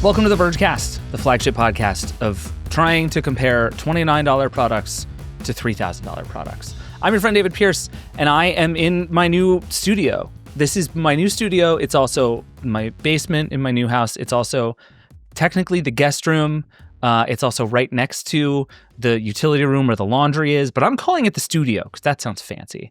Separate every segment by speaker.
Speaker 1: Welcome to the Vergecast, the flagship podcast of trying to compare $29 products to $3,000 products. I'm your friend David Pierce, and I am in my new studio. This is my new studio. It's also my basement in my new house. It's also technically the guest room. It's also right next to the utility room where the laundry is, but I'm calling it the studio because that sounds fancy.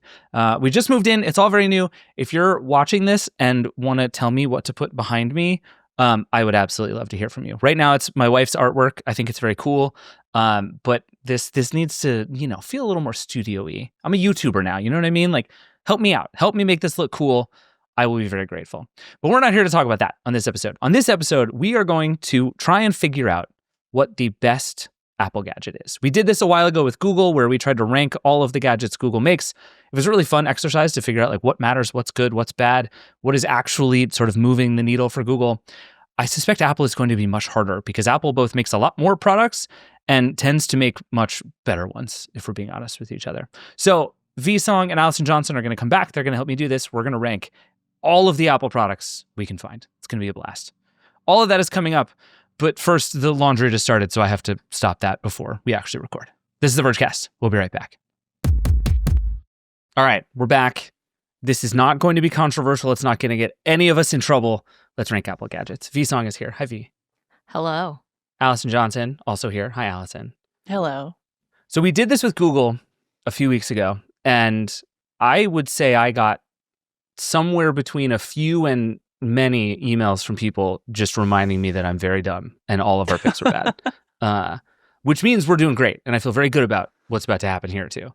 Speaker 1: We just moved in. It's all very new. If you're watching this and want to tell me what to put behind me, I would absolutely love to hear from you. Right now, it's my wife's artwork. I think it's very cool. But this needs to, feel a little more studio-y. I'm a YouTuber now. You know what I mean? Like, help me out. Help me make this look cool. I will be very grateful. But we're not here to talk about that on this episode. On this episode, we are going to try and figure out what the best Apple gadget is. We did this a while ago with Google, where we tried to rank all of the gadgets Google makes. It was a really fun exercise to figure out like what matters, what's good, what's bad, what is actually sort of moving the needle for Google. I suspect Apple is going to be much harder because Apple both makes a lot more products and tends to make much better ones, if we're being honest with each other. So V-Song and Allison Johnson are going to come back. They're going to help me do this. We're going to rank all of the Apple products we can find. It's going to be a blast. All of that is coming up. But first, the laundry just started, so I have to stop that before we actually record. This is the Vergecast. We'll be right back. All right, we're back. This is not going to be controversial. It's not going to get any of us in trouble. Let's rank Apple gadgets. V-Song is here. Hi, V.
Speaker 2: Hello.
Speaker 1: Allison Johnson, also here. Hi, Allison.
Speaker 2: Hello.
Speaker 1: So we did this with Google a few weeks ago, and I would say I got somewhere between a few and many emails from people just reminding me that I'm very dumb and all of our picks were bad, which means we're doing great. And I feel very good about what's about to happen here too.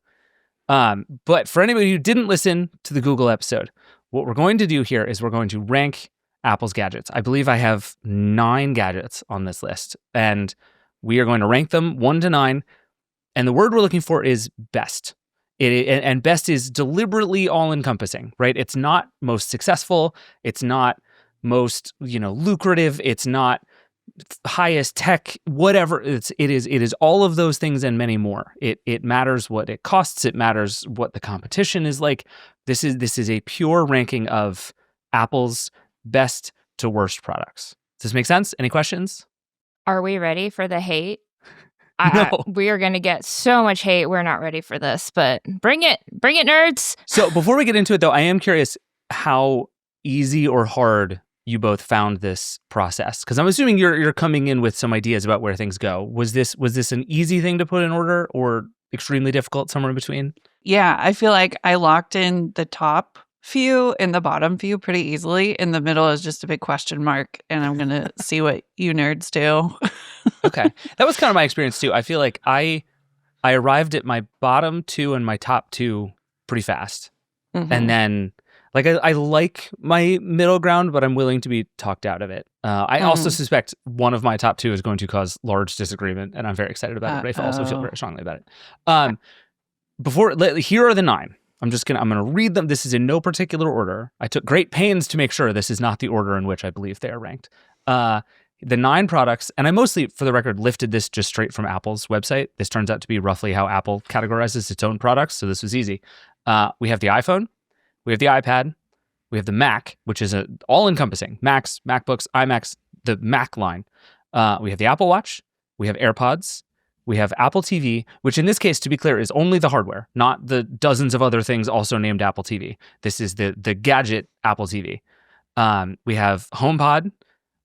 Speaker 1: But for anybody who didn't listen to the Google episode, what we're going to do here is we're going to rank Apple's gadgets. I believe I have 9 gadgets on this list, and we are going to rank them 1 to 9. And the word we're looking for is best. And best is deliberately all-encompassing, right? It's not most successful. It's not most, lucrative. It's not highest tech, whatever. It is all of those things and many more. It matters what it costs. It matters what the competition is like. This is a pure ranking of Apple's best to worst products. Does this make sense? Any questions?
Speaker 2: Are we ready for the hate?
Speaker 1: No.
Speaker 2: We are going to get so much hate. We're not ready for this, but bring it, nerds.
Speaker 1: So before we get into it, though, I am curious how easy or hard you both found this process, because I'm assuming you're coming in with some ideas about where things go. Was this an easy thing to put in order, or extremely difficult, somewhere in between?
Speaker 3: Yeah, I feel like I locked in the top few and the bottom few pretty easily. In the middle is just a big question mark, and I'm going to see what you nerds do.
Speaker 1: Okay. That was kind of my experience too. I feel like I arrived at my bottom 2 and my top 2 pretty fast. Mm-hmm. And then I like my middle ground, but I'm willing to be talked out of it. I also suspect one of my top 2 is going to cause large disagreement, and I'm very excited about it, but I also feel very strongly about it. Here are the 9. I'm going to read them. This is in no particular order. I took great pains to make sure this is not the order in which I believe they are ranked. The 9 products, and I mostly, for the record, lifted this just straight from Apple's website. This turns out to be roughly how Apple categorizes its own products, so this was easy. We have the iPhone, we have the iPad, we have the Mac, which is all-encompassing. Macs, MacBooks, iMacs, the Mac line. We have the Apple Watch, we have AirPods, we have Apple TV, which in this case, to be clear, is only the hardware, not the dozens of other things also named Apple TV. This is the gadget Apple TV. We have HomePod,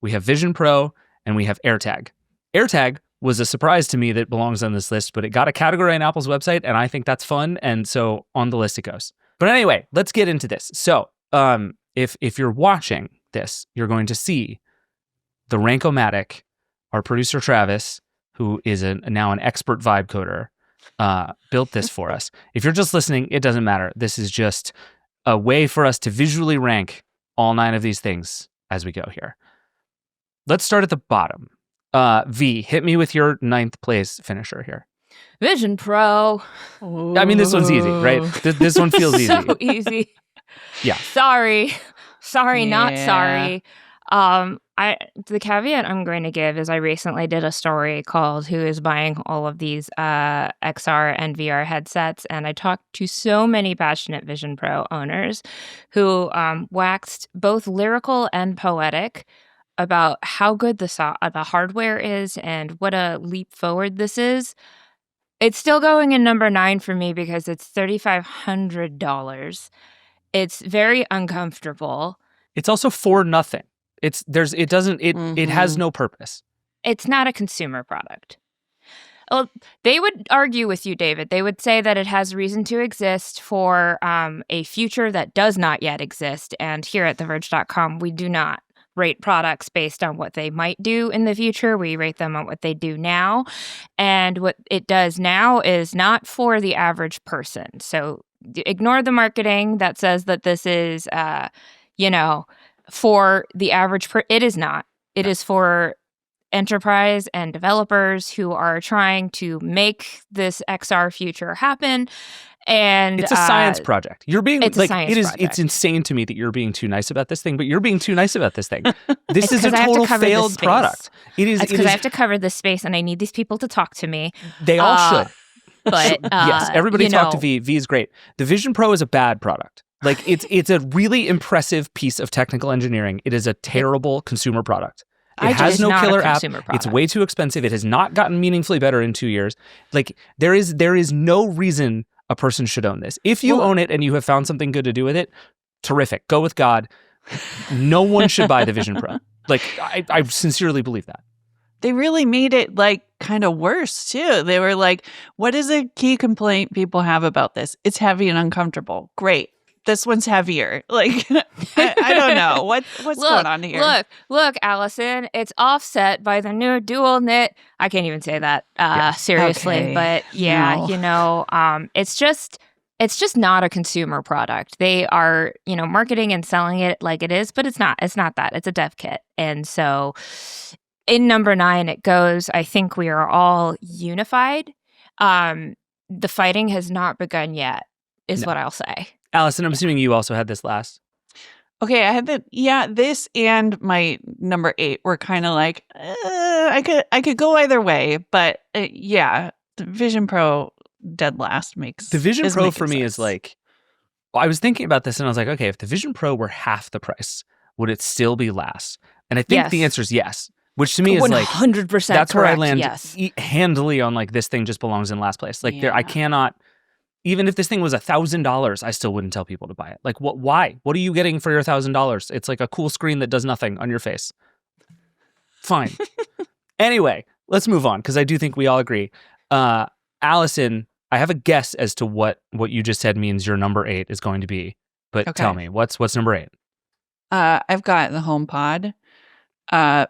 Speaker 1: we have Vision Pro, and we have AirTag. AirTag was a surprise to me that it belongs on this list, but it got a category on Apple's website, and I think that's fun, and so on the list it goes. But anyway, let's get into this. So if you're watching this, you're going to see the Rank-O-Matic, our producer Travis, who is now an expert vibe coder, built this for us. If you're just listening, it doesn't matter. This is just a way for us to visually rank all 9 of these things as we go here. Let's start at the bottom. V, hit me with your 9th place finisher here.
Speaker 2: Vision Pro.
Speaker 3: Ooh.
Speaker 1: I mean, this one's easy, right? This one feels easy.
Speaker 2: So easy.
Speaker 1: Yeah.
Speaker 2: Sorry,
Speaker 3: Yeah.
Speaker 2: not sorry. The caveat I'm going to give is I recently did a story called "Who is Buying All of These XR and VR Headsets?" and I talked to so many passionate Vision Pro owners who waxed both lyrical and poetic about how good the hardware is and what a leap forward this is, it's still going in number 9 for me because it's $3,500. It's very uncomfortable.
Speaker 1: It's also for nothing. It has no purpose.
Speaker 2: It's not a consumer product. Well, they would argue with you, David. They would say that it has reason to exist for a future that does not yet exist. And here at TheVerge.com, we do not rate products based on what they might do in the future. We rate them on what they do now. And what it does now is not for the average person. So ignore the marketing that says that this is, for the average person. It is not. It is for enterprise and developers who are trying to make this XR future happen. And
Speaker 1: it's a science project. You're being
Speaker 2: it's
Speaker 1: like,
Speaker 2: a science
Speaker 1: it is,
Speaker 2: project.
Speaker 1: it's insane to me that you're being too nice about this thing, but you're being too nice about this thing. This is a total failed product.
Speaker 2: It's because I have to cover this space and I need these people to talk to me.
Speaker 1: They all should.
Speaker 2: But
Speaker 1: yes, everybody talk to V. V is great. The Vision Pro is a bad product. Like it's a really impressive piece of technical engineering. It is a terrible consumer product. It has no killer app. It's way too expensive. It has not gotten meaningfully better in 2 years. Like there is no reason a person should own this. If you own it and you have found something good to do with it, terrific. Go with God. No one should buy the Vision Pro. Like I sincerely believe that.
Speaker 3: They really made it like kind of worse too. They were like, what is a key complaint people have about this? It's heavy and uncomfortable. Great. This one's heavier. Like, I don't know. What's going on here?
Speaker 2: Look, Allison, it's offset by the new dual knit. I can't even say that seriously. Okay. But yeah, no. It's just not a consumer product. They are, marketing and selling it like it is, but it's not. It's not that. It's a dev kit. And so in number 9, it goes, I think we are all unified. The fighting has not begun yet, is what I'll say.
Speaker 1: Allison, I'm assuming you also had this last.
Speaker 3: Okay, I had this and my number 8 were kind of like, I could go either way, but the Vision Pro dead last makes
Speaker 1: the Vision Pro for me
Speaker 3: sense.
Speaker 1: is like, I was thinking about this and I was like, okay, if the Vision Pro were half the price, would it still be last? And I think the answer is yes. Which to me is 100% like 100%. That's correct, where I land handily on like this thing just belongs in last place. Like I cannot. Even if this thing was $1,000, I still wouldn't tell people to buy it. Like, what? Why? What are you getting for your $1,000? It's like a cool screen that does nothing on your face. Fine. Anyway, let's move on because I do think we all agree. Allison, I have a guess as to what you just said means your number 8 is going to be. But tell me, what's number 8?
Speaker 3: I've got the HomePod.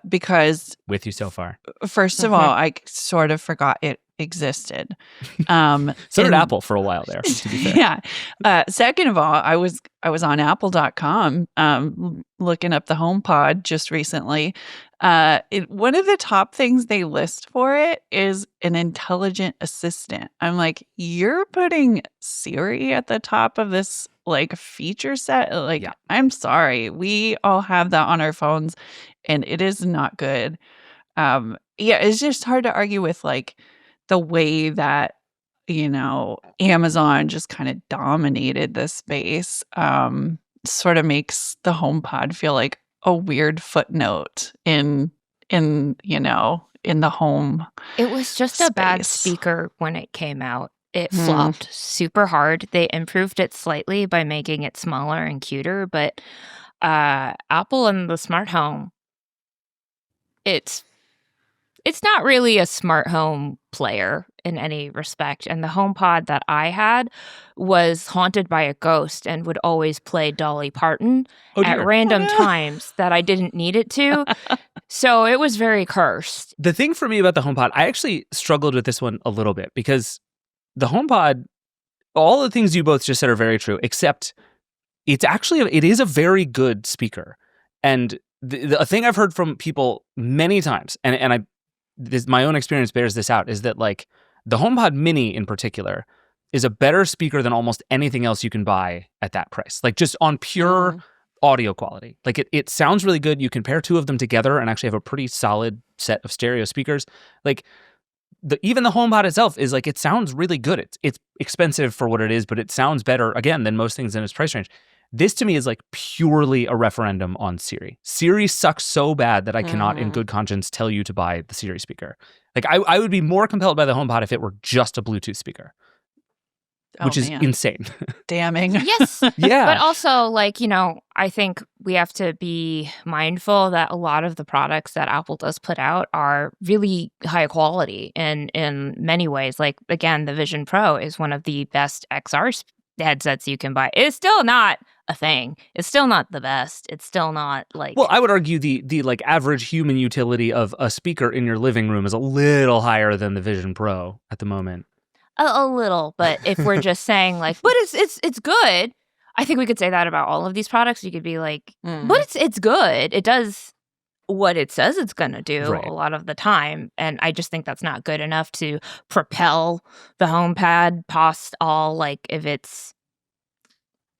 Speaker 3: Because
Speaker 1: with you so far.
Speaker 3: First of all, I sort of forgot it existed.
Speaker 1: So did Apple for a while there, to be fair.
Speaker 3: Yeah. Second of all, I was on Apple.com looking up the HomePod just recently. One of the top things they list for it is an intelligent assistant. I'm like, you're putting Siri at the top of this like feature set? Like, I'm sorry. We all have that on our phones and it is not good. It's just hard to argue with like the way that, Amazon just kind of dominated this space. Sort of makes the HomePod feel like a weird footnote in the home.
Speaker 2: It was just
Speaker 3: space.
Speaker 2: A bad speaker when it came out. It flopped super hard. They improved it slightly by making it smaller and cuter, but Apple and the smart home, it's not really a smart home player in any respect. And the HomePod that I had was haunted by a ghost and would always play Dolly Parton at random times that I didn't need it to. So it was very cursed.
Speaker 1: The thing for me about the HomePod, I actually struggled with this one a little bit because the HomePod, all the things you both just said are very true, except it is a very good speaker. And the thing I've heard from people many times, and my own experience bears this out, is that like the HomePod Mini in particular is a better speaker than almost anything else you can buy at that price. Like just on pure audio quality. Like it sounds really good. You can pair 2 of them together and actually have a pretty solid set of stereo speakers. Like even the HomePod itself is like, it sounds really good. It's expensive for what it is, but it sounds better again than most things in its price range. This to me is like purely a referendum on Siri. Siri sucks so bad that I cannot in good conscience tell you to buy the Siri speaker. Like I would be more compelled by the HomePod if it were just a Bluetooth speaker. Which is insane.
Speaker 3: Damning.
Speaker 2: Yes.
Speaker 1: Yeah.
Speaker 2: But also, like, I think we have to be mindful that a lot of the products that Apple does put out are really high quality in many ways. Like, again, the Vision Pro is one of the best XR headsets you can buy. It's still not a thing. It's still not the best. It's still not like...
Speaker 1: Well, I would argue the like average human utility of a speaker in your living room is a little higher than the Vision Pro at the moment.
Speaker 2: A little, but if we're just saying like, but it's good, I think we could say that about all of these products. You could be like, but it's good. It does what it says it's going to do a lot of the time, and I just think that's not good enough to propel the HomePod past all like of its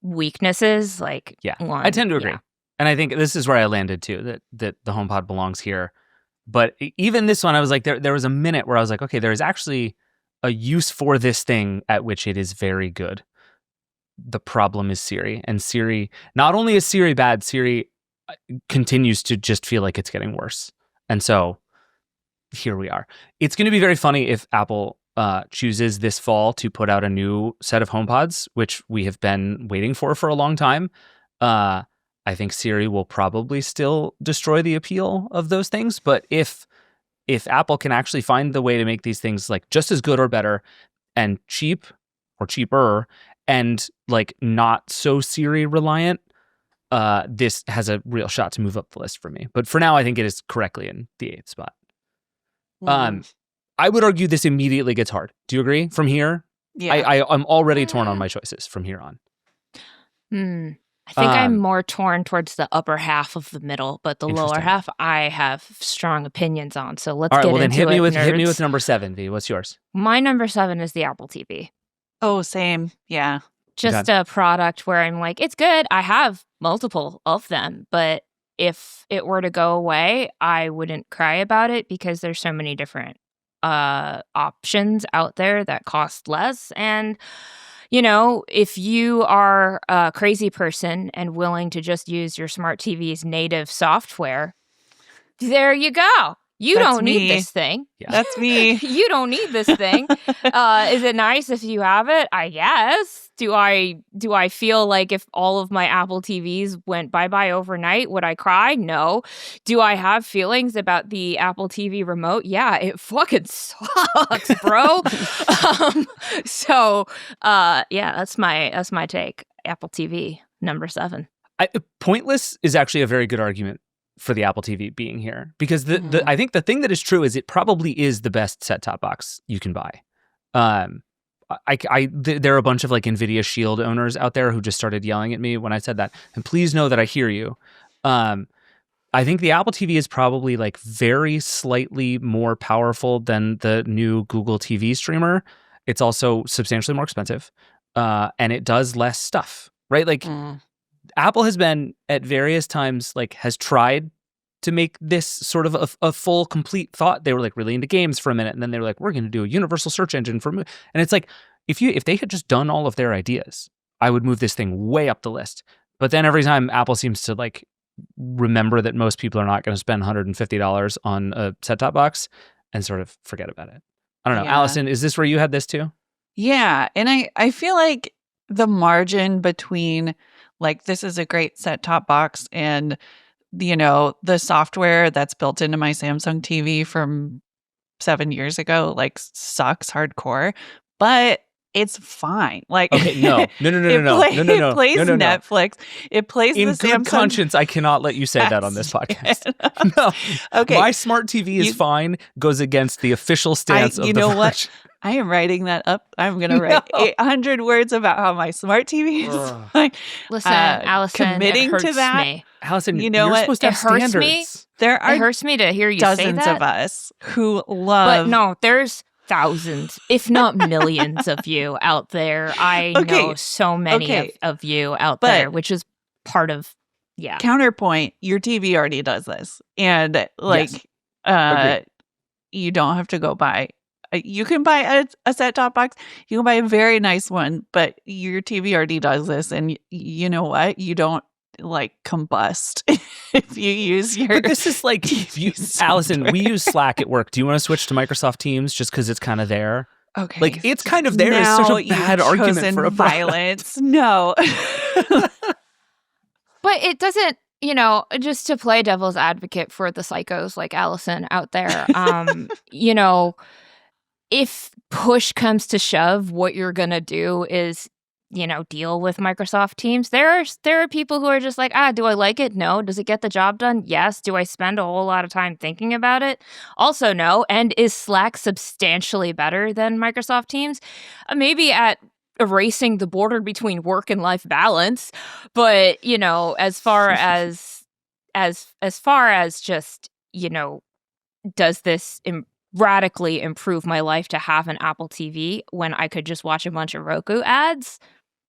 Speaker 2: weaknesses. Like,
Speaker 1: I tend to agree, and I think this is where I landed too. That the HomePod belongs here, but even this one, I was like, there was a minute where I was like, okay, there is actually a use for this thing at which it is very good. The problem is Siri. And Siri, not only is Siri bad, Siri continues to just feel like it's getting worse. And so here we are. It's going to be very funny if Apple chooses this fall to put out a new set of HomePods, which we have been waiting for a long time. I think Siri will probably still destroy the appeal of those things. But if Apple can actually find the way to make these things like just as good or better and cheap or cheaper and like not so Siri reliant, this has a real shot to move up the list for me. But for now, I think it is correctly in the 8th spot. I would argue this immediately gets hard. Do you agree? From here, I'm already torn on my choices from here on.
Speaker 2: I think I'm more torn towards the upper half of the middle, but the lower half I have strong opinions on. So let's get into it. All right, well then hit
Speaker 1: me with number 7, V. What's yours?
Speaker 2: My number 7 is the Apple TV.
Speaker 3: Oh, same. Yeah.
Speaker 2: Just a product where I'm like, it's good. I have multiple of them, but if it were to go away, I wouldn't cry about it because there's so many different options out there that cost less. And if you are a crazy person and willing to just use your smart TV's native software, there you go. You don't need this thing.
Speaker 3: Yeah. That's me.
Speaker 2: You don't need this thing. Is it nice if you have it? I guess. Do I feel like if all of my Apple TVs went bye-bye overnight, would I cry? No. Do I have feelings about the Apple TV remote? Yeah, it fucking sucks, bro. That's my take. Apple TV, number 7.
Speaker 1: Pointless is actually a very good argument for the Apple TV being here, because I think the thing that is true is it probably is the best set-top box you can buy. There are a bunch of like NVIDIA Shield owners out there who just started yelling at me when I said that, and please know that I hear you. I think the Apple TV is probably like very slightly more powerful than the new Google TV streamer. It's also substantially more expensive, and it does less stuff, right? Like Apple has been at various times like has tried to make this sort of a full, complete thought. They were like really into games for a minute, and then they were like, we're going to do a universal search engine and it's like if they had just done all of their ideas, I would move this thing way up the list. But then every time Apple seems to like remember that most people are not going to spend $150 on a set-top box and sort of forget about it. I don't know. Yeah. Allison, is this where you had this too?
Speaker 3: Yeah, and I feel like the margin between like this is a great set-top box and the software that's built into my Samsung TV from 7 years ago like sucks hardcore, but it's fine. Like,
Speaker 1: okay, no.
Speaker 3: It plays Netflix. It plays
Speaker 1: in
Speaker 3: the
Speaker 1: good
Speaker 3: Samsung.
Speaker 1: Conscience. I cannot let you say that on this podcast. No. Okay. My smart TV is fine. Goes against the official stance of the Verge.
Speaker 3: What? I am writing that up. I'm going to write 800 words about how my smart TV is fine.
Speaker 2: Listen, Allison,
Speaker 3: committing
Speaker 2: it hurts
Speaker 3: to that.
Speaker 2: Me.
Speaker 1: Allison, you're supposed to have standards.
Speaker 2: Me. It hurts me to hear you say that.
Speaker 3: Dozens of us who love.
Speaker 2: But no, there's thousands, if not millions of you out there. I know so many of you out there, which is part of,
Speaker 3: Counterpoint, your TV already does this. And like, you don't have to go buy You can buy a set-top box. You can buy a very nice one, but your TV already does this. And you know what? You don't like combust if you use your.
Speaker 1: But this is like, Allison, we use Slack at work. Do you want to switch to Microsoft Teams just because it's kind of there?
Speaker 3: Okay.
Speaker 1: Like, it's kind of there. It's such a bad argument for a
Speaker 3: violence. No.
Speaker 2: But it doesn't, just to play devil's advocate for the psychos like Allison out there, if push comes to shove, what you're going to do is, deal with Microsoft Teams. There are people who are just like, do I like it? No. Does it get the job done? Yes. Do I spend a whole lot of time thinking about it? Also, no. And is Slack substantially better than Microsoft Teams? Maybe at erasing the border between work and life balance, but as far as just does this radically improve my life to have an Apple TV when I could just watch a bunch of Roku ads?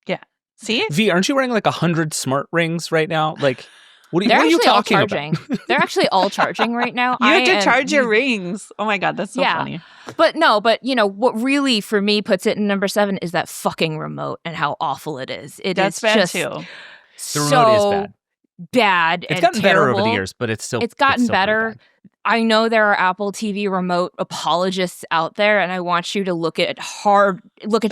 Speaker 3: Yeah. See?
Speaker 1: V, aren't you wearing like 100 smart rings right now? Like, what are you talking about?
Speaker 2: They're actually all charging right now.
Speaker 3: You have to charge your rings. Oh my God, that's so funny.
Speaker 2: But what really for me puts it in number 7 is that fucking remote and how awful it is.
Speaker 3: That's bad too.
Speaker 1: The remote is
Speaker 2: bad.
Speaker 1: It's
Speaker 2: and
Speaker 1: gotten
Speaker 2: terrible.
Speaker 1: better over the years, but it's
Speaker 2: gotten
Speaker 1: still
Speaker 2: better. I know there are Apple TV remote apologists out there, and I want you to look at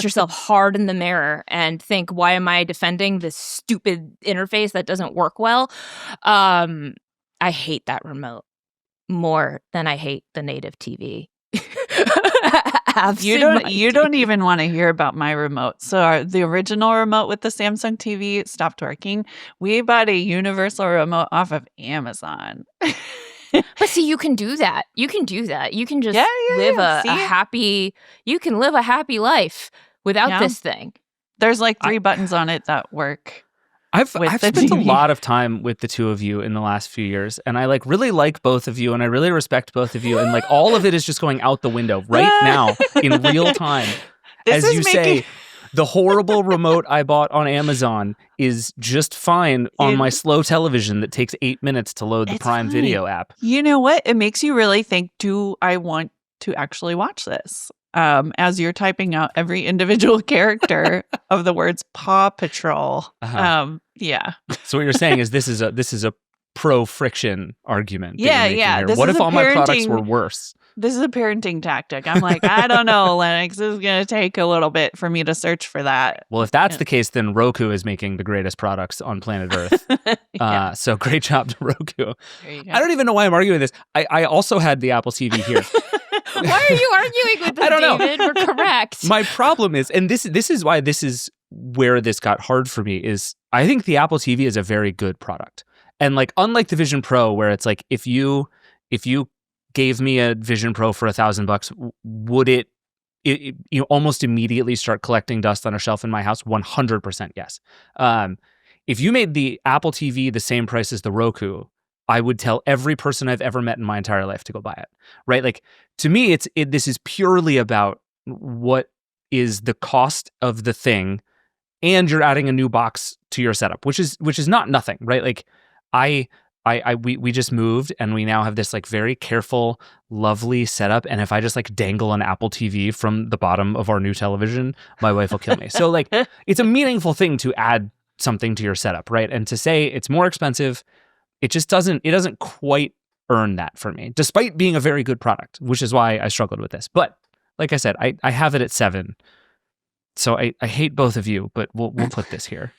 Speaker 2: yourself hard in the mirror and think, why am I defending this stupid interface that doesn't work well? I hate that remote more than I hate the native TV.
Speaker 3: You don't even want to hear about my remote. So the original remote with the Samsung TV stopped working. We bought a universal remote off of Amazon.
Speaker 2: But see, you can do that. You can just live a happy. You can live a happy life without this thing.
Speaker 3: There's like 3 buttons on it that work.
Speaker 1: I've spent a lot of time with the two of you in the last few years, and I really like both of you, and I really respect both of you, and like all of it is just going out the window right now in real time. As you say, the horrible remote I bought on Amazon is just fine on my slow television that takes 8 minutes to load the Prime Video app.
Speaker 3: You know what? It makes you really think, do I want to actually watch this? As you're typing out every individual character of the words Paw Patrol. Yeah.
Speaker 1: So what you're saying is this is a pro-friction argument.
Speaker 3: Yeah.
Speaker 1: What if all my products were worse?
Speaker 3: This is a parenting tactic. I'm like, I don't know, Lennox. This is going to take a little bit for me to search for that.
Speaker 1: Well, if that's the case, then Roku is making the greatest products on planet Earth. So great job to Roku. I don't even know why I'm arguing this. I also had the Apple TV here.
Speaker 2: Why are you arguing with this,
Speaker 1: I don't
Speaker 2: David?
Speaker 1: know.
Speaker 2: We're correct.
Speaker 1: My problem is, and this is why this is where this got hard for me, is I think the Apple TV is a very good product. And like, unlike the Vision Pro, where it's like, if you gave me a Vision Pro for $1,000, would it almost immediately start collecting dust on a shelf in my house? 100% yes. If you made the Apple TV the same price as the Roku, I would tell every person I've ever met in my entire life to go buy it, right? Like, to me, this is purely about what is the cost of the thing, and you're adding a new box to your setup, which is not nothing, right? Like, we just moved, and we now have this like very careful, lovely setup. And if I just like dangle an Apple TV from the bottom of our new television, my wife will kill me. So like, it's a meaningful thing to add something to your setup, right? And to say it's more expensive, it doesn't quite earn that for me, despite being a very good product, which is why I struggled with this. But like I said, I have it at 7. So I hate both of you, but we'll put this here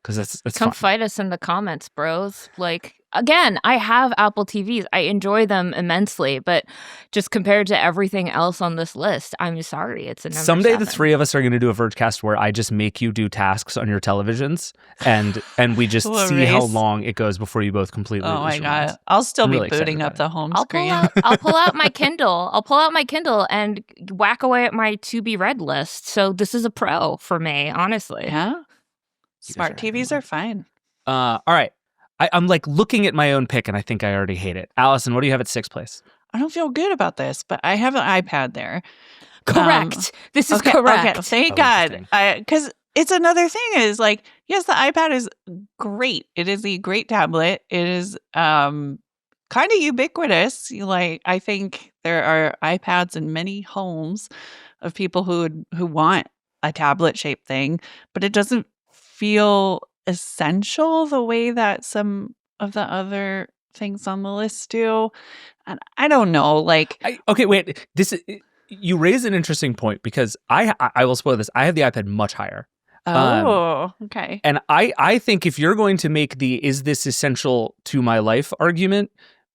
Speaker 1: because that's
Speaker 2: Come
Speaker 1: fine.
Speaker 2: fight us in the comments, bros. Like, again, I have Apple TVs. I enjoy them immensely, but just compared to everything else on this list, I'm sorry, it's a number
Speaker 1: Someday
Speaker 2: 7.
Speaker 1: the 3 of us are going to do a Vergecast where I just make you do tasks on your televisions, and we just see how long it goes before you both completely lose
Speaker 3: my
Speaker 1: your
Speaker 3: God.
Speaker 1: minds.
Speaker 3: I'll still
Speaker 1: I'm
Speaker 3: be
Speaker 1: really excited
Speaker 3: booting up
Speaker 1: about
Speaker 3: the home
Speaker 2: I'll
Speaker 3: screen.
Speaker 2: pull out my Kindle. I'll pull out my Kindle and whack away at my to be read list. So this is a pro for me, honestly.
Speaker 3: Yeah.
Speaker 1: You
Speaker 3: Smart
Speaker 1: guys are
Speaker 3: TVs are fine.
Speaker 1: All right. I'm like looking at my own pick, and I think I already hate it. Allison, what do you have at 6th place?
Speaker 3: I don't feel good about this, but I have an iPad there.
Speaker 2: Correct. This is
Speaker 3: Okay,
Speaker 2: correct.
Speaker 3: Okay, thank
Speaker 1: Oh,
Speaker 3: God. Because it's another thing is like, yes, the iPad is great. It is a great tablet. It is kind of ubiquitous. I think there are iPads in many homes of people who want a tablet-shaped thing, but it doesn't feel essential the way that some of the other things on the list do. And I don't know,
Speaker 1: Okay, wait. You raise an interesting point because I will spoil this. I have the iPad much higher.
Speaker 3: Okay.
Speaker 1: And I think if you're going to make the "is this essential to my life" argument,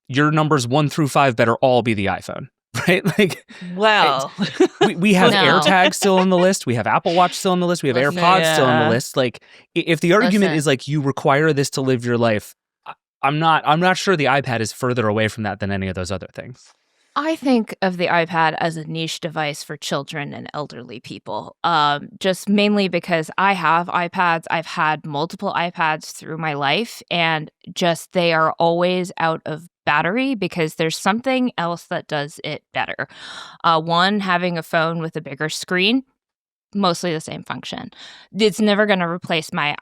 Speaker 1: your numbers 1 through 5 better all be the iPhone, right?
Speaker 3: Well,
Speaker 1: we have
Speaker 2: No.
Speaker 1: AirTags still on the list. We have Apple Watch still on the list. We have
Speaker 2: Listen.
Speaker 1: AirPods still on the
Speaker 3: Yeah.
Speaker 1: list. If the argument
Speaker 2: Listen.
Speaker 1: is you require this to live your life, I'm not sure the iPad is further away from that than any of those other things.
Speaker 2: I think of the iPad as a niche device for children and elderly people, just mainly because I have iPads. I've had multiple iPads through my life, and just they are always out of battery because there's something else that does it better. One, having a phone with a bigger screen, mostly the same function. It's never going to replace my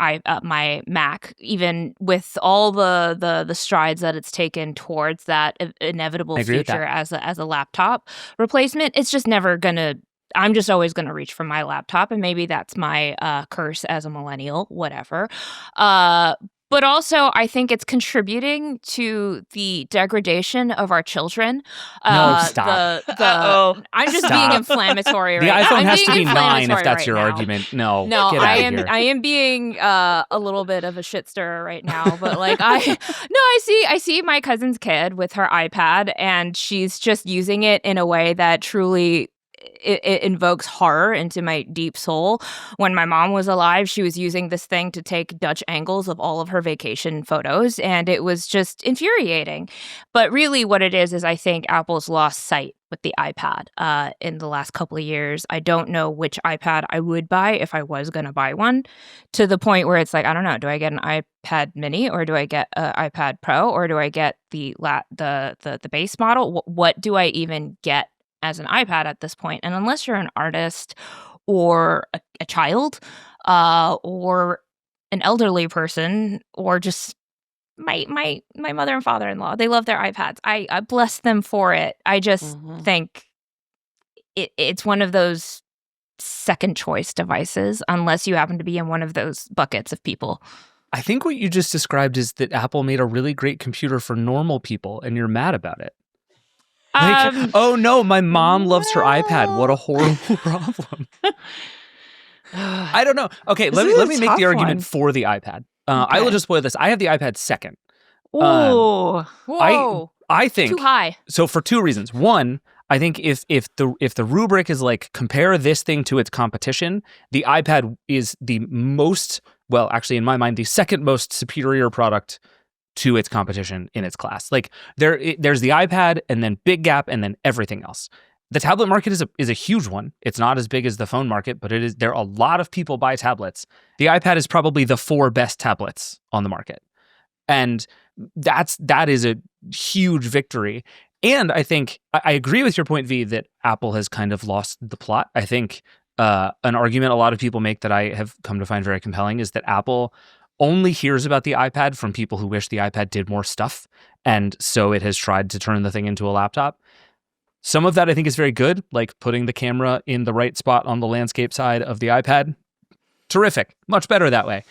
Speaker 2: my Mac, even with all the strides that it's taken towards that inevitable
Speaker 1: I agree with
Speaker 2: future as a laptop replacement. It's just never going to. I'm just always going to reach for my laptop, and maybe that's my curse as a millennial, whatever. But also, I think it's contributing to the degradation of our children.
Speaker 1: No, stop.
Speaker 2: I'm just
Speaker 1: Stop.
Speaker 2: being inflammatory
Speaker 1: The
Speaker 2: right now.
Speaker 1: iPhone
Speaker 2: I'm
Speaker 1: has
Speaker 2: being
Speaker 1: to be 9 if
Speaker 2: inflammatory
Speaker 1: that's
Speaker 2: right
Speaker 1: your
Speaker 2: now.
Speaker 1: argument. No,
Speaker 2: No,
Speaker 1: get out of here.
Speaker 2: I am being a little bit of a shit stirrer right now, but I see my cousin's kid with her iPad, and she's just using it in a way that truly it invokes horror into my deep soul. When my mom was alive, she was using this thing to take Dutch angles of all of her vacation photos, and it was just infuriating. But really what it is I think Apple's lost sight with the iPad in the last couple of years. I don't know which iPad I would buy if I was going to buy one, to the point where it's I don't know, do I get an iPad mini, or do I get an iPad Pro, or do I get the base model? What do I even get as an iPad at this point? And unless you're an artist or a child or an elderly person, or just my mother and father-in-law, they love their iPads. I bless them for it. I just think it's one of those second choice devices, unless you happen to be in one of those buckets of people.
Speaker 1: I think what you just described is that Apple made a really great computer for normal people, and you're mad about it. Oh no, my mom loves her iPad. What a horrible problem. I don't know. Okay, let me make the argument for the iPad. I will just spoil this. I have the iPad second.
Speaker 3: Whoa.
Speaker 1: I think
Speaker 2: too high.
Speaker 1: So for 2 reasons. One, I think if the rubric is compare this thing to its competition, the iPad is the most, well, actually in my mind, the second most superior product to its competition in its class. There's the iPad, and then big gap, and then everything else. The tablet market is a huge one. It's not as big as the phone market, but there are a lot of people buy tablets. The iPad is probably the 4 best tablets on the market. And that is a huge victory. And I think I agree with your point, V, that Apple has kind of lost the plot. I think an argument a lot of people make that I have come to find very compelling is that Apple only hears about the iPad from people who wish the iPad did more stuff, and so it has tried to turn the thing into a laptop. Some of that I think is very good, like putting the camera in the right spot on the landscape side of the iPad. Terrific. Much better that way.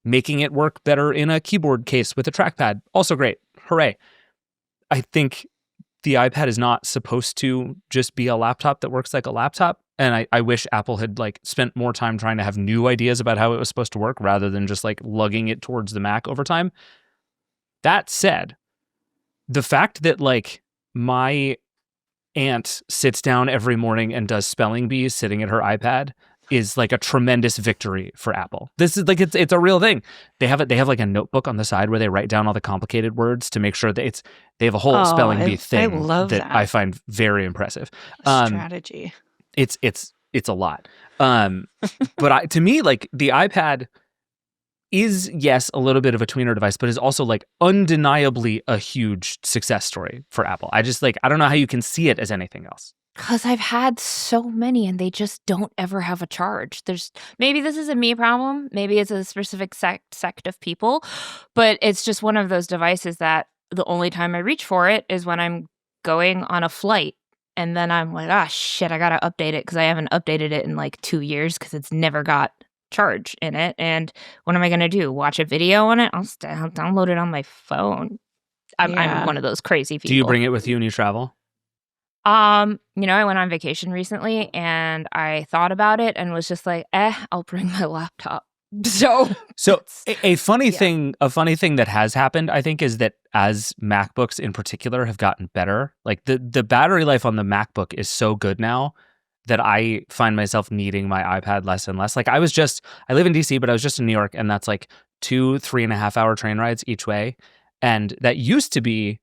Speaker 1: Making it work better in a keyboard case with a trackpad. Also great. Hooray. I think the iPad is not supposed to just be a laptop that works like a laptop. And I wish Apple had spent more time trying to have new ideas about how it was supposed to work rather than just lugging it towards the Mac over time. That said, the fact that my aunt sits down every morning and does spelling bees sitting at her iPad is a tremendous victory for Apple. This is it's a real thing. They have a notebook on the side where they write down all the complicated words to make sure that they have a whole spelling bee thing.
Speaker 3: I love that.
Speaker 1: I find very impressive.
Speaker 3: Strategy.
Speaker 1: It's a lot. But to me, the iPad is, yes, a little bit of a tweener device, but is also undeniably a huge success story for Apple. I just I don't know how you can see it as anything else.
Speaker 2: Because I've had so many and they just don't ever have a charge. Maybe this is a me problem. Maybe it's a specific sect of people, but it's just one of those devices that the only time I reach for it is when I'm going on a flight. And then I'm like, shit, I got to update it because I haven't updated it in like 2 years because it's never got charge in it. And what am I going to do? Watch a video on it? I'll download it on my phone. I'm one of those crazy people.
Speaker 1: Do you bring it with you when you travel?
Speaker 2: I went on vacation recently and I thought about it and was just like, I'll bring my laptop. So
Speaker 1: a funny thing that has happened, I think, is that as MacBooks in particular have gotten better, like the battery life on the MacBook is so good now that I find myself needing my iPad less and less. Like I live in DC, but I was just in New York, and that's like 2-3.5 hour train rides each way. And that used to be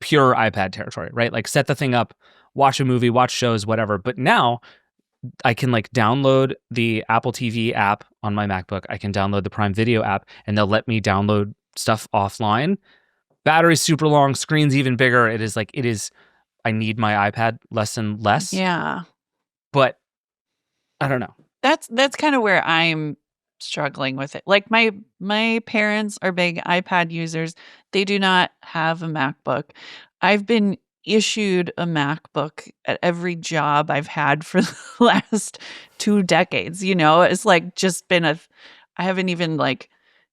Speaker 1: pure iPad territory, right? Like set the thing up, watch a movie, watch shows, whatever. But now I can like download the Apple TV app on my MacBook. I can download the Prime Video app, and they'll let me download stuff offline. Battery's super long, screen's even bigger. I need my iPad less and less.
Speaker 3: Yeah.
Speaker 1: But I don't know.
Speaker 3: That's kind of where I'm struggling with it. Like my parents are big iPad users. They do not have a MacBook. I've been issued a MacBook at every job I've had for the last 2 decades. It's like just been I haven't even like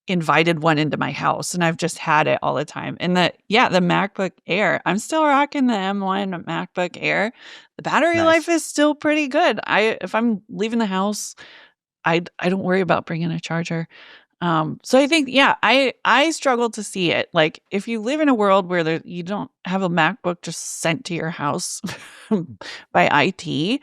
Speaker 3: invited one into my house, and I've just had it all the time. And the MacBook Air, I'm still rocking the M1 MacBook Air. The battery life is still pretty good. If I'm leaving the house, I don't worry about bringing a charger. So I think, I struggle to see it. Like if you live in a world where you don't have a MacBook just sent to your house by IT,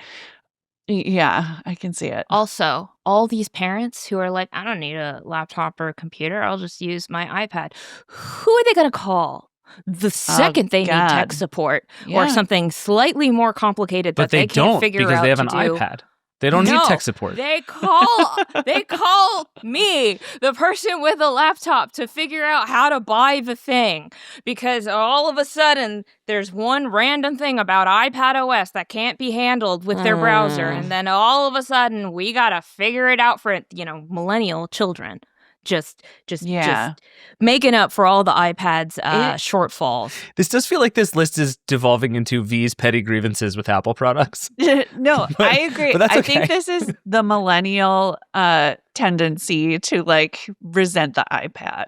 Speaker 3: I can see it.
Speaker 2: Also, all these parents who are like, I don't need a laptop or a computer. I'll just use my iPad. Who are they going to call the second they need tech support or something slightly more complicated that they can't figure out?
Speaker 1: But they don't, because they have an iPad. They don't need tech support.
Speaker 2: They call me, the person with a laptop, to figure out how to buy the thing. Because all of a sudden, there's one random thing about iPad OS that can't be handled with their browser. And then all of a sudden, we got to figure it out for, millennial children. Just making up for all the iPad's shortfalls.
Speaker 1: This does feel like this list is devolving into V's petty grievances with Apple products.
Speaker 3: No, I agree.
Speaker 1: But that's okay.
Speaker 3: I think this is the millennial tendency to like resent the iPad.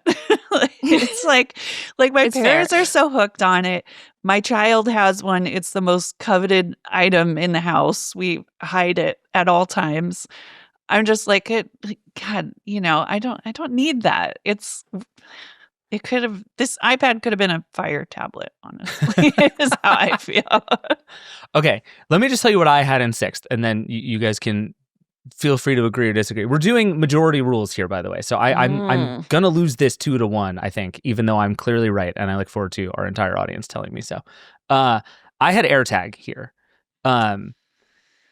Speaker 3: It's like my parents are so hooked on it. My child has one. It's the most coveted item in the house. We hide it at all times. I'm just like, God, I don't need that. This iPad could have been a Fire tablet, honestly, is how I feel.
Speaker 1: Okay, let me just tell you what I had in 6th, and then you guys can feel free to agree or disagree. We're doing majority rules here, by the way. So I'm gonna lose this 2-1, I think, even though I'm clearly right, and I look forward to our entire audience telling me so. I had AirTag here,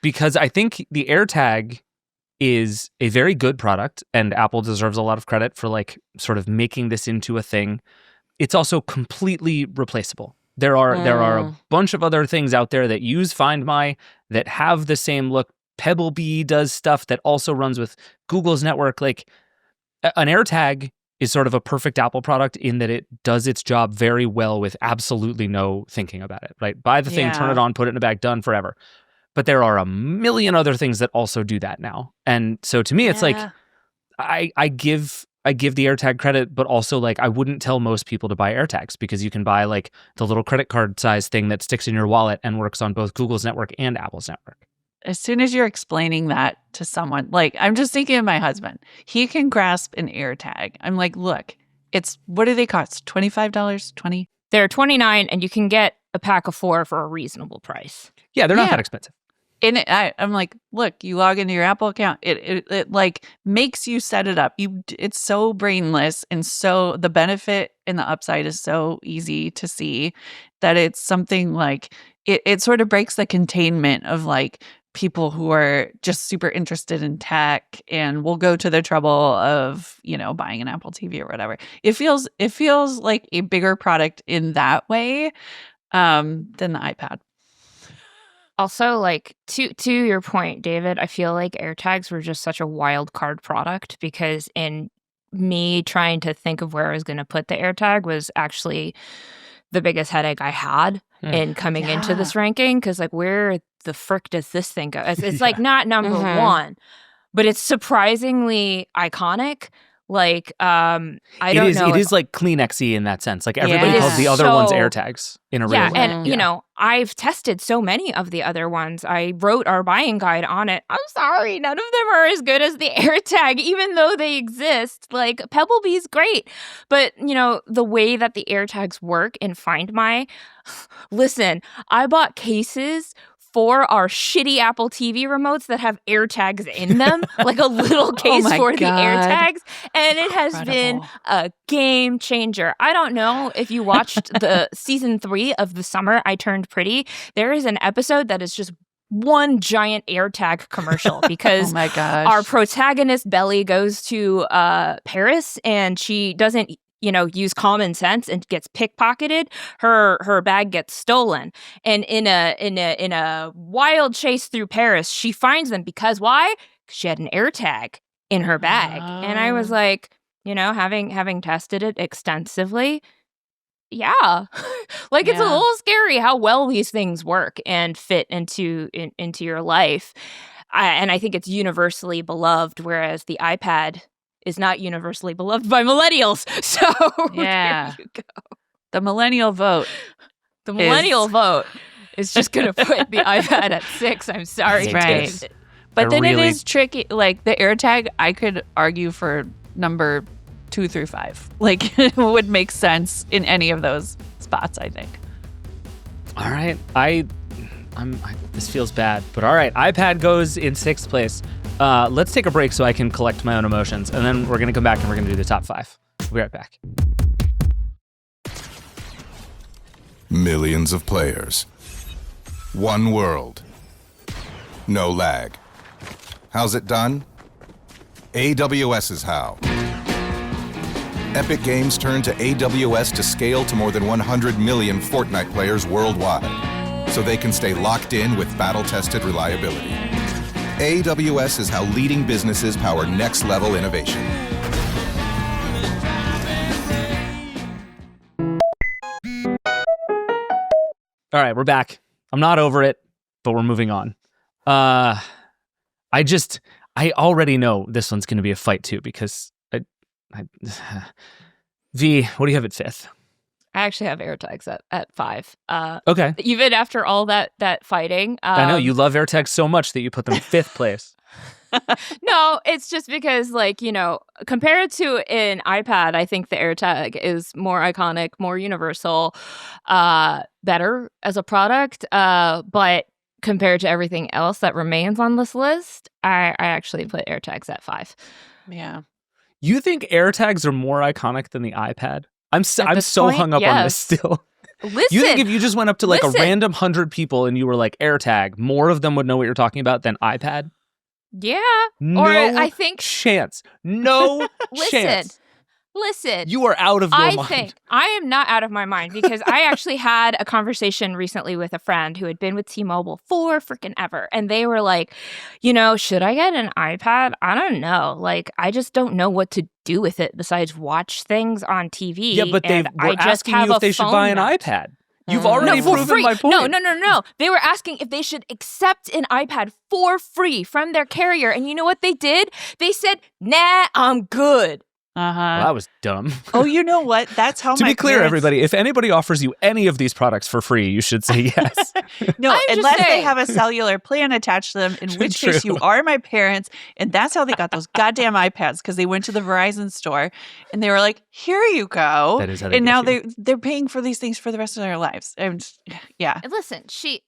Speaker 1: because I think the AirTag is a very good product, and Apple deserves a lot of credit for like sort of making this into a thing. It's also completely replaceable. There are a bunch of other things out there that use Find My that have the same look. Pebblebee does stuff that also runs with Google's network. Like an AirTag is sort of a perfect Apple product in that it does its job very well with absolutely no thinking about it, right? Buy the thing, turn it on, put it in a bag, done, forever. But there are a million other things that also do that now. And so to me, it's like, I give the AirTag credit, but also like I wouldn't tell most people to buy AirTags because you can buy like the little credit card size thing that sticks in your wallet and works on both Google's network and Apple's network.
Speaker 3: As soon as you're explaining that to someone, like I'm just thinking of my husband. He can grasp an AirTag. I'm like, look, what do they cost? $25, $20?
Speaker 2: They're $29, and you can get a pack of 4 for a reasonable price.
Speaker 1: Yeah, they're not that expensive.
Speaker 3: And I'm like, look, you log into your Apple account. It like makes you set it up. It's so brainless, and so the benefit and the upside is so easy to see that it's something like it sort of breaks the containment of like people who are just super interested in tech and will go to the trouble of buying an Apple TV or whatever. It feels like a bigger product in that way than the iPad.
Speaker 2: Also, like to your point, David, I feel like AirTags were just such a wild card product because in me trying to think of where I was going to put the AirTag was actually the biggest headache I had in coming into this ranking, because like, where the frick does this thing go? It's like not number one, but it's surprisingly iconic. Like, I don't know.
Speaker 1: It is like Kleenexy in that sense. Like everybody calls the other ones AirTags in a real way.
Speaker 2: And you know, I've tested so many of the other ones. I wrote our buying guide on it. I'm sorry, none of them are as good as the AirTag, even though they exist. Like Pebblebee's great, but you know, the way that the AirTags work in Find My, listen, I bought cases for our shitty Apple TV remotes that have AirTags in them, like a little case for the AirTags, and it has been a game changer. I don't know if you watched the season 3 of The Summer I Turned Pretty. There is an episode that is just one giant AirTag commercial because our protagonist Belly goes to Paris and she doesn't use common sense and gets pickpocketed. Her bag gets stolen, and in a wild chase through Paris, she finds them because why? She had an AirTag in her bag, and I was like, having tested it extensively, like it's a little scary how well these things work and fit into your life, and I think it's universally beloved, whereas the iPad is not universally beloved by millennials. So there you go.
Speaker 3: The millennial vote.
Speaker 2: The millennial vote is just going to put the iPad at 6. I'm sorry, David.
Speaker 3: But then it is tricky. Like the AirTag, I could argue for number 2 through 5. Like it would make sense in any of those spots, I think.
Speaker 1: All right. This feels bad, but all right. iPad goes in 6th place. Let's take a break so I can collect my own emotions, and then we're going to come back and we're going to do the top 5. We'll be right back.
Speaker 4: Millions of players. One world. No lag. How's it done? AWS is how. Epic Games turned to AWS to scale to more than 100 million Fortnite players worldwide, so they can stay locked in with battle-tested reliability. AWS is how leading businesses power next-level innovation.
Speaker 1: All right, we're back. I'm not over it, but we're moving on. I already know this one's going to be a fight too, because V, what do you have at 5th?
Speaker 2: I actually have AirTags at 5.
Speaker 1: Okay.
Speaker 2: Even after all that fighting.
Speaker 1: I know, you love AirTags so much that you put them 5th place.
Speaker 2: No, it's just because, compared to an iPad, I think the AirTag is more iconic, more universal, better as a product. But compared to everything else that remains on this list, I actually put AirTags at 5.
Speaker 3: Yeah.
Speaker 1: You think AirTags are more iconic than the iPad? I'm so hung up on this still.
Speaker 2: Listen,
Speaker 1: you think if you just went up to a random 100 people and you were like AirTag, more of them would know what you're talking about than iPad?
Speaker 2: Yeah.
Speaker 1: No,
Speaker 2: or I think
Speaker 1: chance. No chance.
Speaker 2: Listen.
Speaker 1: You are out of your mind.
Speaker 2: I think I am not out of my mind, because I actually had a conversation recently with a friend who had been with T-Mobile for freaking ever. And they were like, should I get an iPad? I don't know. Like, I just don't know what to do with it besides watch things on TV.
Speaker 1: Yeah, but they were asking you if they should buy an iPad. You've already proven my point.
Speaker 2: No. They were asking if they should accept an iPad for free from their carrier. And you know what they did? They said, nah, I'm good.
Speaker 1: Well, that was dumb.
Speaker 3: Oh, you know what? That's how
Speaker 1: To be clear, everybody, if anybody offers you any of these products for free, you should say yes.
Speaker 3: No, unless they have a cellular plan attached to them, in which case you are my parents. And that's how they got those goddamn iPads, because they went to the Verizon store and they were like, here you go.
Speaker 1: That is how they
Speaker 3: and now
Speaker 1: you.
Speaker 3: they're paying for these things for the rest of their lives. And yeah.
Speaker 2: Listen, she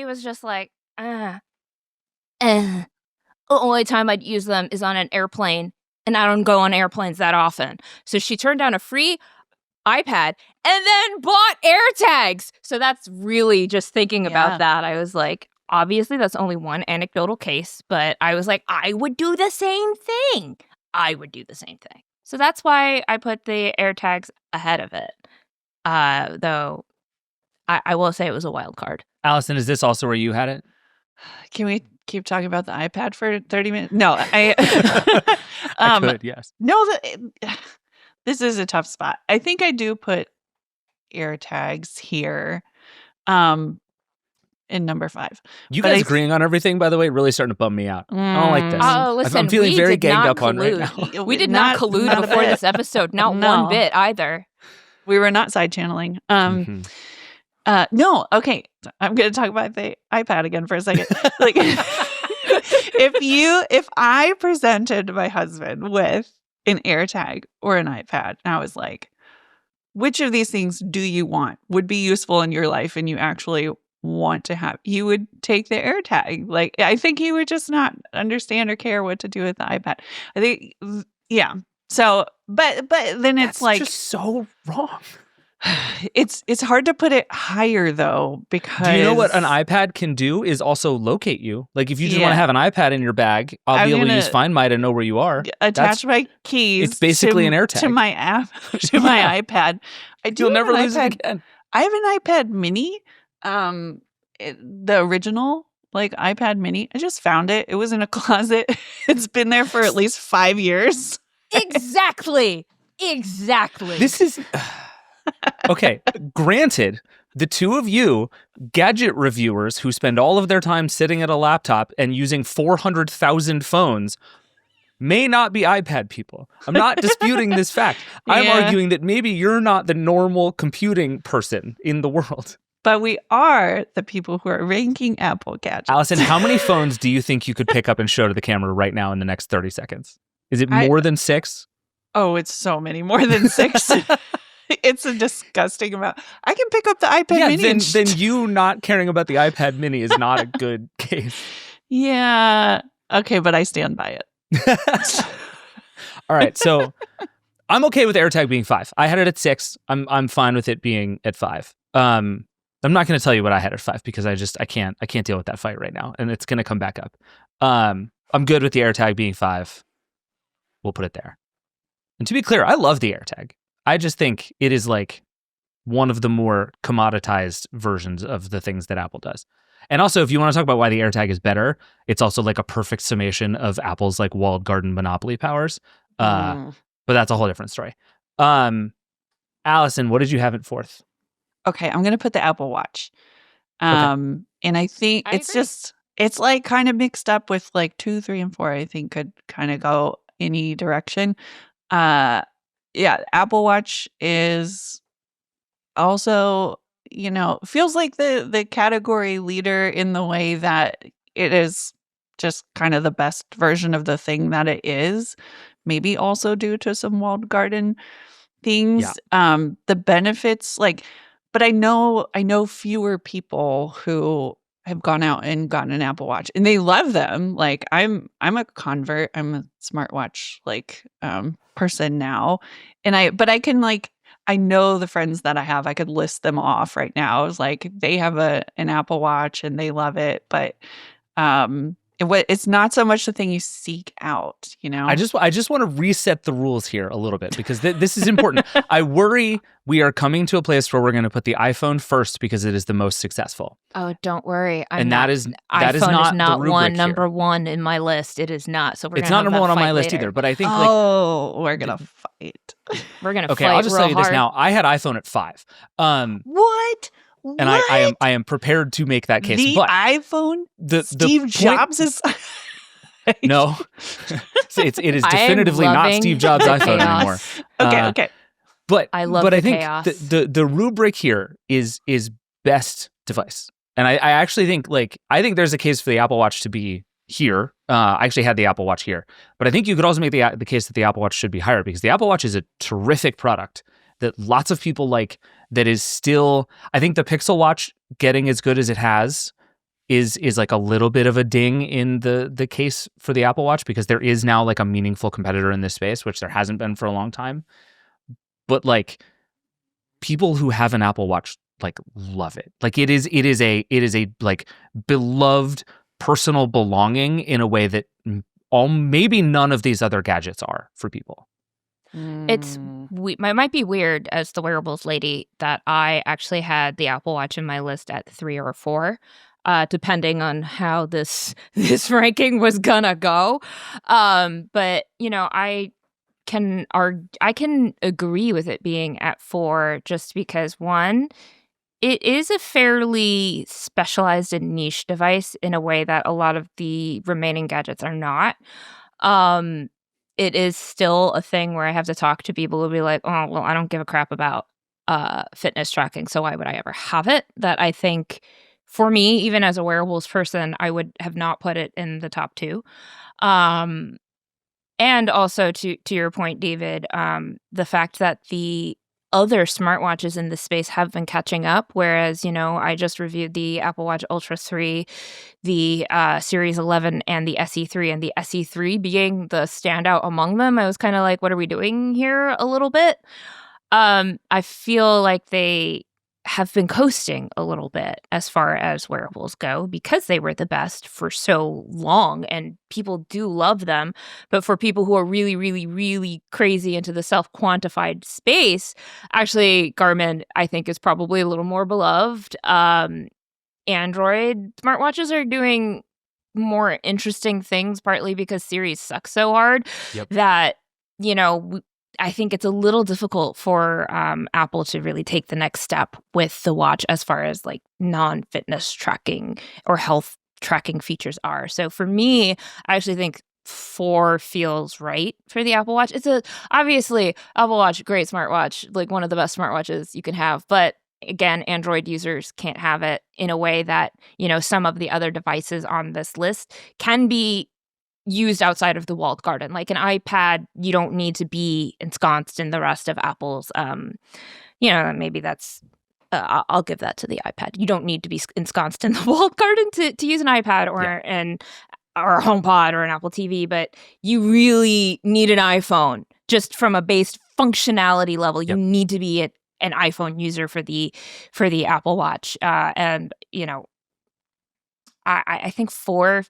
Speaker 2: was just like, the only time I'd use them is on an airplane. And I don't go on airplanes that often. So she turned down a free iPad and then bought AirTags. So that's really just thinking about that. I was like, obviously that's only one anecdotal case, but I was like, I would do the same thing. So that's why I put the AirTags ahead of it. Though I will say it was a wild card.
Speaker 1: Allison, is this also where you had it?
Speaker 3: Can we keep talking about the iPad for 30 minutes? No, I
Speaker 1: could, yes.
Speaker 3: No, this is a tough spot. I think I do put AirTags here. In number 5.
Speaker 1: You
Speaker 3: But
Speaker 1: guys
Speaker 3: I-
Speaker 1: agreeing on everything, by the way, really starting to bum me out. I don't like this.
Speaker 2: Oh, listen,
Speaker 1: I'm feeling
Speaker 2: we
Speaker 1: very
Speaker 2: did
Speaker 1: ganged
Speaker 2: not
Speaker 1: up on right
Speaker 2: collude.
Speaker 1: now.
Speaker 2: We did not collude
Speaker 3: not a
Speaker 2: before
Speaker 3: bit.
Speaker 2: this episode. Not
Speaker 3: No.
Speaker 2: one bit either.
Speaker 3: We were not side channeling.
Speaker 1: Mhm.
Speaker 3: No, okay. I'm going to talk about the iPad again for a second. Like, if I presented my husband with an AirTag or an iPad, and I was like, which of these things do you want would be useful in your life and you actually want to have? You would take the AirTag. Like, I think he would just not understand or care what to do with the iPad. I think, yeah. So, but then it's
Speaker 1: That's
Speaker 3: like,
Speaker 1: just so wrong.
Speaker 3: it's hard to put it higher though, because
Speaker 1: Do you know what an iPad can do is also locate you? Like if you just want to
Speaker 3: Yeah.
Speaker 1: have an iPad in your bag, I'll
Speaker 3: I'm
Speaker 1: be able to
Speaker 3: gonna
Speaker 1: use Find My to know where you are.
Speaker 3: attach my keys.
Speaker 1: it's basically
Speaker 3: to,
Speaker 1: an AirTag.
Speaker 3: to my app, to my iPad. I do
Speaker 1: You'll
Speaker 3: have
Speaker 1: never
Speaker 3: an
Speaker 1: lose
Speaker 3: iPad.
Speaker 1: it again.
Speaker 3: I have an iPad Mini, the original like iPad Mini. I just found it. It was in a closet. It's been there for at least 5 years.
Speaker 2: Exactly.
Speaker 1: This is okay. Granted, the two of you, gadget reviewers who spend all of their time sitting at a laptop and using 400,000 phones, may not be iPad people. I'm not disputing this fact. I'm
Speaker 3: Yeah.
Speaker 1: arguing that maybe you're not the normal computing person in the world.
Speaker 3: But we are the people who are ranking Apple gadgets.
Speaker 1: Allison, how many phones do you think you could pick up and show to the camera right now in the next 30 seconds? Is it more than 6?
Speaker 3: Oh, it's so many, more than 6. It's a disgusting amount. I can pick up the iPad
Speaker 1: Yeah,
Speaker 3: Mini.
Speaker 1: then you not caring about the iPad Mini is not a good case.
Speaker 3: Yeah. Okay, but I stand by it.
Speaker 1: All right, so I'm okay with AirTag being 5. I had it at 6. I'm fine with it being at 5. I'm not going to tell you what I had at 5 because I can't deal with that fight right now, and it's going to come back up. I'm good with the AirTag being 5. We'll put it there. And to be clear, I love the AirTag. I just think it is like one of the more commoditized versions of the things that Apple does. And also, if you want to talk about why the AirTag is better, it's also like a perfect summation of Apple's like walled garden monopoly powers. But that's a whole different story. Allison, what did you have at 4th?
Speaker 3: Okay, I'm going to put the Apple Watch. And I think
Speaker 2: I
Speaker 3: it's
Speaker 2: agree.
Speaker 3: it's like kind of mixed up with like 2, 3, and 4. I think could kind of go any direction. Yeah, Apple Watch is also, feels like the category leader in the way that it is just kind of the best version of the thing that it is. Maybe also due to some walled garden things. The benefits, but I know fewer people who have gone out and gotten an Apple Watch and they love them. Like I'm a convert. I'm a smartwatch person now. And I can I know the friends that I have, I could list them off right now. It's like they have an Apple Watch and they love it, but it's not so much the thing you seek out,
Speaker 1: I just want to reset the rules here a little bit because this is important. I worry we are coming to a place where we're going to put the iPhone first because it is the most successful.
Speaker 2: Oh, don't worry.
Speaker 1: That is
Speaker 2: iPhone is not
Speaker 1: the rubric
Speaker 2: number
Speaker 1: here.
Speaker 2: 1 in my list. It is not. So
Speaker 1: It's not number 1 on my list either. But I think
Speaker 3: we're gonna fight.
Speaker 2: We're gonna
Speaker 1: okay,
Speaker 2: fight
Speaker 1: I'll just tell
Speaker 2: real
Speaker 1: you this
Speaker 2: hard.
Speaker 1: now. I had iPhone at 5.
Speaker 3: What?
Speaker 1: And I am prepared to make that case.
Speaker 3: The
Speaker 1: but
Speaker 3: iPhone?
Speaker 1: the
Speaker 3: Steve
Speaker 1: point-
Speaker 3: Jobs is
Speaker 1: No. it is
Speaker 2: I am
Speaker 1: definitively not
Speaker 2: loving
Speaker 1: Steve Jobs'
Speaker 2: the
Speaker 1: iPhone
Speaker 2: chaos.
Speaker 1: anymore.
Speaker 3: Okay.
Speaker 1: But
Speaker 2: I love
Speaker 1: but
Speaker 2: the
Speaker 1: I think
Speaker 2: chaos.
Speaker 1: the rubric here is best device. And I actually think I think there's a case for the Apple Watch to be here. I actually had the Apple Watch here. But I think you could also make the case that the Apple Watch should be higher because the Apple Watch is a terrific product that lots of people like, that is still, I think the Pixel Watch getting as good as it has is like a little bit of a ding in the case for the Apple Watch because there is now like a meaningful competitor in this space, which there hasn't been for a long time. But people who have an Apple Watch love it. It is a like beloved personal belonging in a way that maybe none of these other gadgets are for people.
Speaker 2: It might be weird as the wearables lady that I actually had the Apple Watch in my list at 3 or 4, depending on how this ranking was gonna go. But I can agree with it being at 4 just because, one, it is a fairly specialized and niche device in a way that a lot of the remaining gadgets are not. It is still a thing where I have to talk to people who'll be like, "Oh, well, I don't give a crap about fitness tracking, so why would I ever have it?" That I think for me, even as a wearables person, I would have not put it in the top 2. Um, and also to your point, David, the fact that the other smartwatches in this space have been catching up, whereas, I just reviewed the Apple Watch Ultra 3, the Series 11, and the SE3, and the SE3 being the standout among them. I was kind of like, what are we doing here a little bit? I feel like they have been coasting a little bit as far as wearables go because they were the best for so long and people do love them. But for people who are really, really, really crazy into the self-quantified space, actually Garmin, I think, is probably a little more beloved. Android smartwatches are doing more interesting things, partly because Siri sucks so hard that, I think it's a little difficult for Apple to really take the next step with the watch as far as like non-fitness tracking or health tracking features are. So for me, I actually think 4 feels right for the Apple Watch. It's obviously Apple Watch, great smartwatch, like one of the best smartwatches you can have. But again, Android users can't have it in a way that, some of the other devices on this list can be used outside of the walled garden. Like an iPad, you don't need to be ensconced in the rest of Apple's, maybe that's, I'll give that to the iPad. You don't need to be ensconced in the walled garden to use an iPad or or a HomePod or an Apple TV, but you really need an iPhone just from a base functionality level. You need to be an iPhone user for the Apple Watch. I think 4,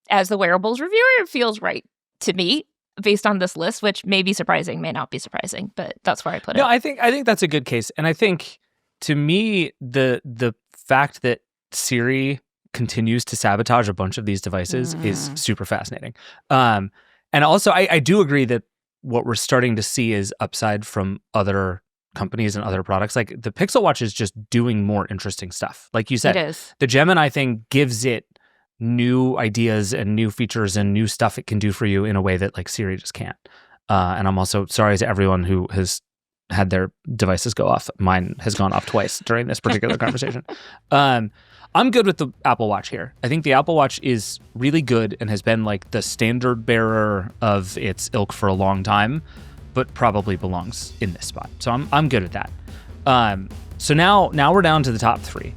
Speaker 2: as the wearables reviewer, it feels right to me based on this list, which may be surprising, may not be surprising, but that's where I put it.
Speaker 1: No, I think that's a good case. And I think to me, the fact that Siri continues to sabotage a bunch of these devices is super fascinating. And also I do agree that what we're starting to see is upside from other companies and other products. Like the Pixel Watch is just doing more interesting stuff. Like you said,
Speaker 2: it is.
Speaker 1: The Gemini thing gives it new ideas and new features and new stuff it can do for you in a way that like Siri just can't. And I'm also sorry to everyone who has had their devices go off. Mine has gone off twice during this particular conversation. I'm good with the Apple Watch here. I think the Apple Watch is really good and has been like the standard bearer of its ilk for a long time, but probably belongs in this spot. So I'm good with that. So now we're down to the top 3.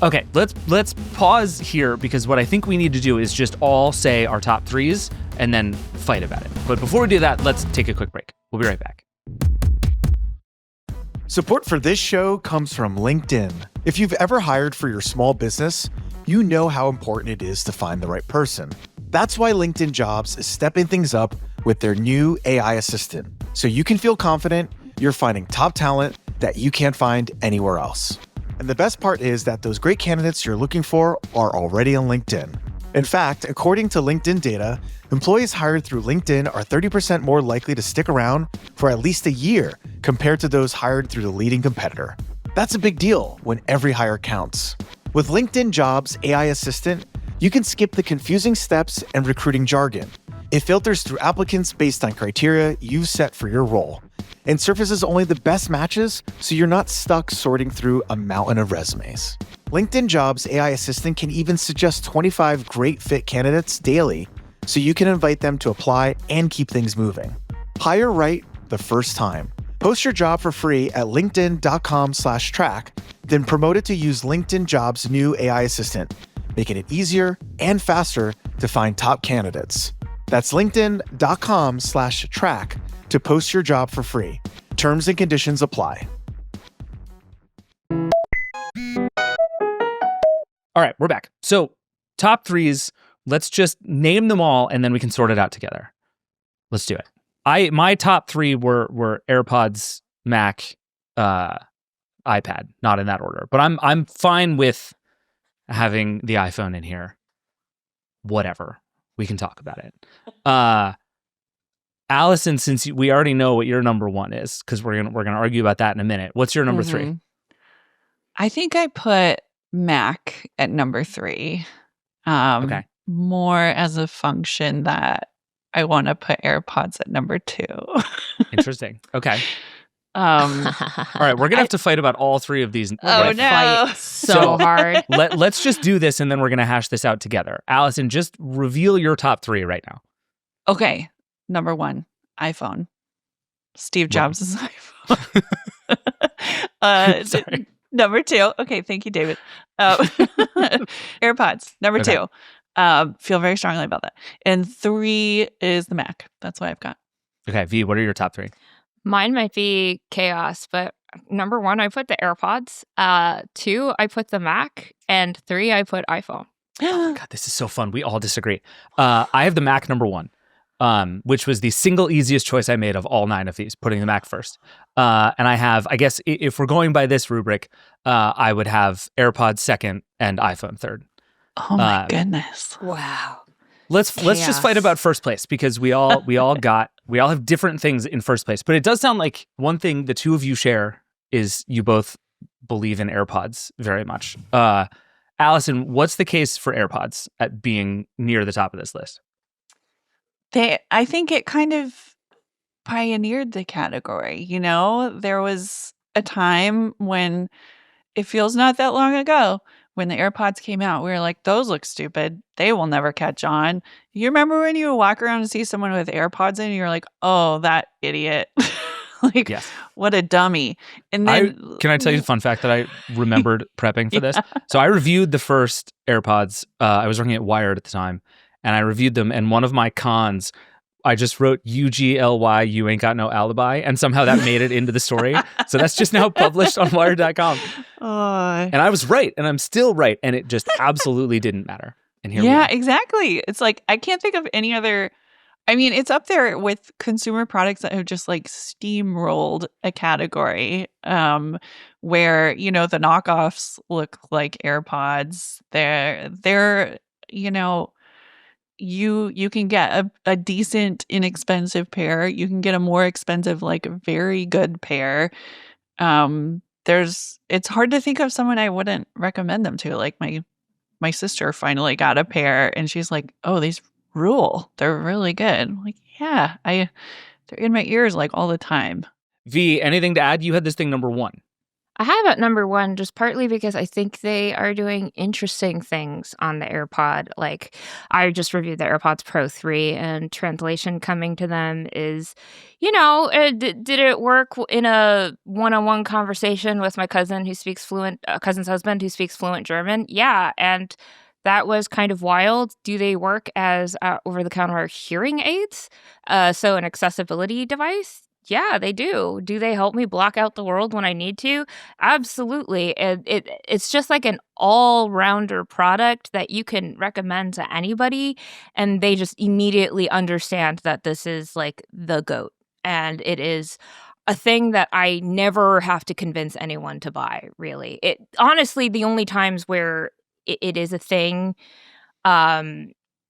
Speaker 1: Okay, let's pause here because what I think we need to do is just all say our top 3s and then fight about it. But before we do that, let's take a quick break. We'll be right back.
Speaker 5: Support for this show comes from LinkedIn. If you've ever hired for your small business, you know how important it is to find the right person. That's why LinkedIn Jobs is stepping things up with their new AI assistant, so you can feel confident you're finding top talent that you can't find anywhere else. And the best part is that those great candidates you're looking for are already on LinkedIn. In fact, according to LinkedIn data, employees hired through LinkedIn are 30% more likely to stick around for at least a year compared to those hired through the leading competitor. That's a big deal when every hire counts. With LinkedIn Jobs AI Assistant, you can skip the confusing steps and recruiting jargon. It filters through applicants based on criteria you've set for your role and surfaces only the best matches so you're not stuck sorting through a mountain of resumes. LinkedIn Jobs AI Assistant can even suggest 25 great fit candidates daily so you can invite them to apply and keep things moving. Hire right the first time. Post your job for free at linkedin.com/track, then promote it to use LinkedIn Jobs' new AI assistant, making it easier and faster to find top candidates. That's linkedin.com/track to post your job for free. Terms and conditions apply.
Speaker 1: All right, we're back. So top 3s, let's just name them all and then we can sort it out together. Let's do it. My top 3 were AirPods, Mac, iPad, not in that order. But I'm fine with having the iPhone in here. Whatever. We can talk about it. Allison, since we already know what your number one is, because we're gonna argue about that in a minute. What's your number three?
Speaker 3: I think I put Mac at number 3.
Speaker 1: Okay.
Speaker 3: More as a function that I want to put AirPods at number 2.
Speaker 1: Interesting. Okay. All right, we're gonna have to fight about all three of these.
Speaker 3: Oh no!
Speaker 2: Fight so hard.
Speaker 1: Let's just do this, and then we're gonna hash this out together. Allison, just reveal your top 3 right now.
Speaker 3: Okay, number 1, iPhone. Steve Jobs' iPhone.
Speaker 1: Sorry.
Speaker 3: Number 2. Okay, thank you, David. AirPods. Number 2. Feel very strongly about that. And 3 is the Mac. That's what I've got.
Speaker 1: Okay, V, what are your top 3?
Speaker 2: Mine might be chaos, but number 1, I put the AirPods. 2, I put the Mac. And 3, I put iPhone.
Speaker 1: Oh my God, this is so fun. We all disagree. I have the Mac number 1, which was the single easiest choice I made of all 9 of these, putting the Mac first. And I have, I guess, if we're going by this rubric, I would have AirPods second and iPhone third.
Speaker 3: Oh my goodness!
Speaker 2: Wow.
Speaker 1: Let's just fight about first place, because we all have different things in first place. But it does sound like one thing the two of you share is you both believe in AirPods very much. Allison, what's the case for AirPods at being near the top of this list?
Speaker 3: I think it kind of pioneered the category. You know, there was a time when it feels not that long ago when the AirPods came out, we were like, those look stupid. They will never catch on. You remember when you would walk around and see someone with AirPods in and you're like, oh, that idiot. Like, yes. What a dummy. And then
Speaker 1: can I tell you a fun fact that I remembered prepping for this? So I reviewed the first AirPods. I was working at Wired at the time, and I reviewed them. And one of my cons, I just wrote UGLY, you ain't got no alibi. And somehow that made it into the story. So that's just now published on Wired.com. And I was right, and I'm still right. And it just absolutely didn't matter. And here we are.
Speaker 3: Exactly. It's like, I can't think of any other. I mean, it's up there with consumer products that have just like steamrolled a category where, you know, the knockoffs look like AirPods. They're you know, you can get a decent, inexpensive pair. You can get a more expensive, like very good pair. It's hard to think of someone I wouldn't recommend them to. Like my sister finally got a pair and she's like, oh, these rule. They're really good. I'm like, yeah, they're in my ears like all the time.
Speaker 1: V, anything to add? You had this thing number 1.
Speaker 2: I have it number 1 just partly because I think they are doing interesting things on the AirPod. Like, I just reviewed the AirPods Pro 3, and translation coming to them is, you know, did it work in a one-on-one conversation with my cousin who speaks cousin's husband who speaks fluent German? Yeah, and that was kind of wild. Do they work as over-the-counter hearing aids? So an accessibility device? Yeah, they do. Do they help me block out the world when I need to? Absolutely. It's just like an all-rounder product that you can recommend to anybody, and they just immediately understand that this is like the GOAT. And it is a thing that I never have to convince anyone to buy, really. Honestly, the only times where it is a thing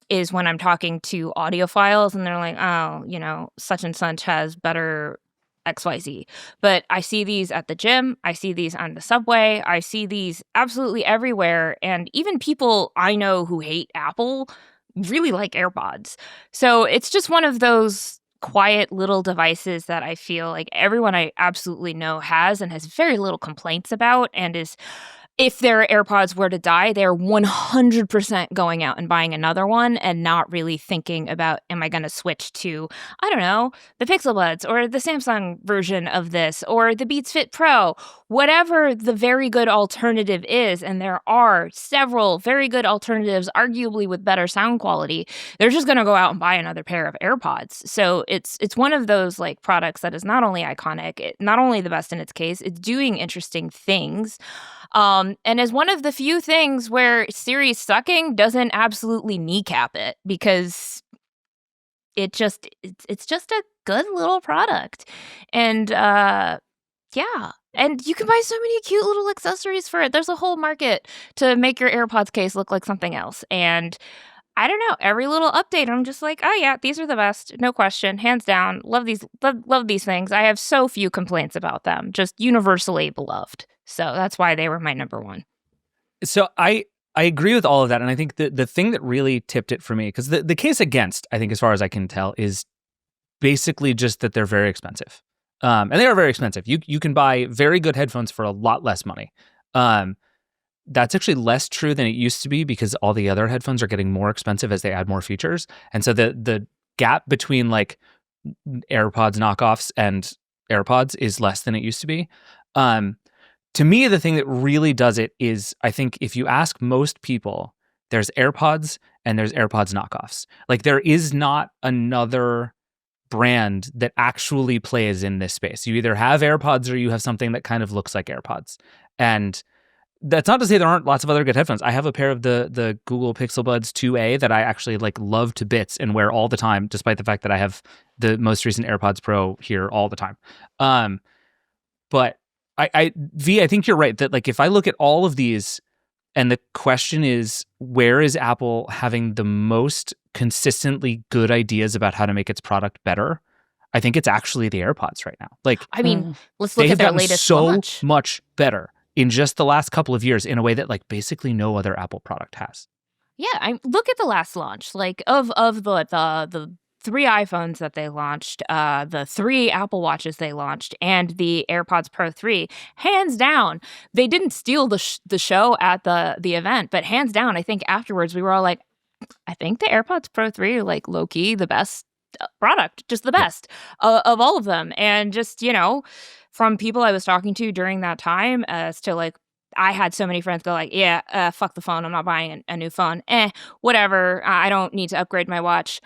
Speaker 2: is when I'm talking to audiophiles and they're like, oh, you know, such and such has better XYZ. But I see these at the gym. I see these on the subway. I see these absolutely everywhere. And even people I know who hate Apple really like AirPods. So it's just one of those quiet little devices that I feel like everyone I absolutely know has and has very little complaints about, and is, if their AirPods were to die, they're 100% going out and buying another one and not really thinking about, am I going to switch to, I don't know, the Pixel Buds or the Samsung version of this or the Beats Fit Pro, whatever the very good alternative is. And there are several very good alternatives, arguably with better sound quality. They're just going to go out and buy another pair of AirPods. So it's one of those like products that is not only iconic, not only the best in its case, it's doing interesting things. And as one of the few things where Siri's sucking doesn't absolutely kneecap it, because it's just a good little product. And yeah. And you can buy so many cute little accessories for it. There's a whole market to make your AirPods case look like something else. And I don't know. Every little update, I'm just like, oh yeah, these are the best, no question, hands down. Love these things. I have so few complaints about them. Just universally beloved. So that's why they were my number one.
Speaker 1: So I agree with all of that, and I think the thing that really tipped it for me, because the case against, I think, as far as I can tell, is basically just that they're very expensive, and they are very expensive. You can buy very good headphones for a lot less money. That's actually less true than it used to be because all the other headphones are getting more expensive as they add more features. And so the gap between like AirPods knockoffs and AirPods is less than it used to be. To me, the thing that really does it is, I think if you ask most people, there's AirPods and there's AirPods knockoffs. Like there is not another brand that actually plays in this space. You either have AirPods or you have something that kind of looks like AirPods. And that's not to say there aren't lots of other good headphones. I have a pair of the Google Pixel Buds 2A that I actually like love to bits and wear all the time, despite the fact that I have the most recent AirPods Pro here all the time. But I think you're right that like if I look at all of these and the question is, where is Apple having the most consistently good ideas about how to make its product better? I think it's actually the AirPods right now. Like,
Speaker 2: I mean, let's look
Speaker 1: they
Speaker 2: at
Speaker 1: have
Speaker 2: their
Speaker 1: gotten
Speaker 2: latest
Speaker 1: so
Speaker 2: launch.
Speaker 1: much better in just the last couple of years in a way that like basically no other Apple product has.
Speaker 2: Yeah, look at the last launch. Like of the 3 iPhones that they launched, the 3 Apple Watches they launched, and the AirPods Pro 3, hands down, they didn't steal the show at the event, but hands down, I think afterwards we were all like, I think the AirPods Pro 3 are like low-key the best product, just the best of all of them. And just, from people I was talking to during that time as to like, I had so many friends go like, yeah, fuck the phone. I'm not buying a new phone. Whatever. I don't need to upgrade my watch.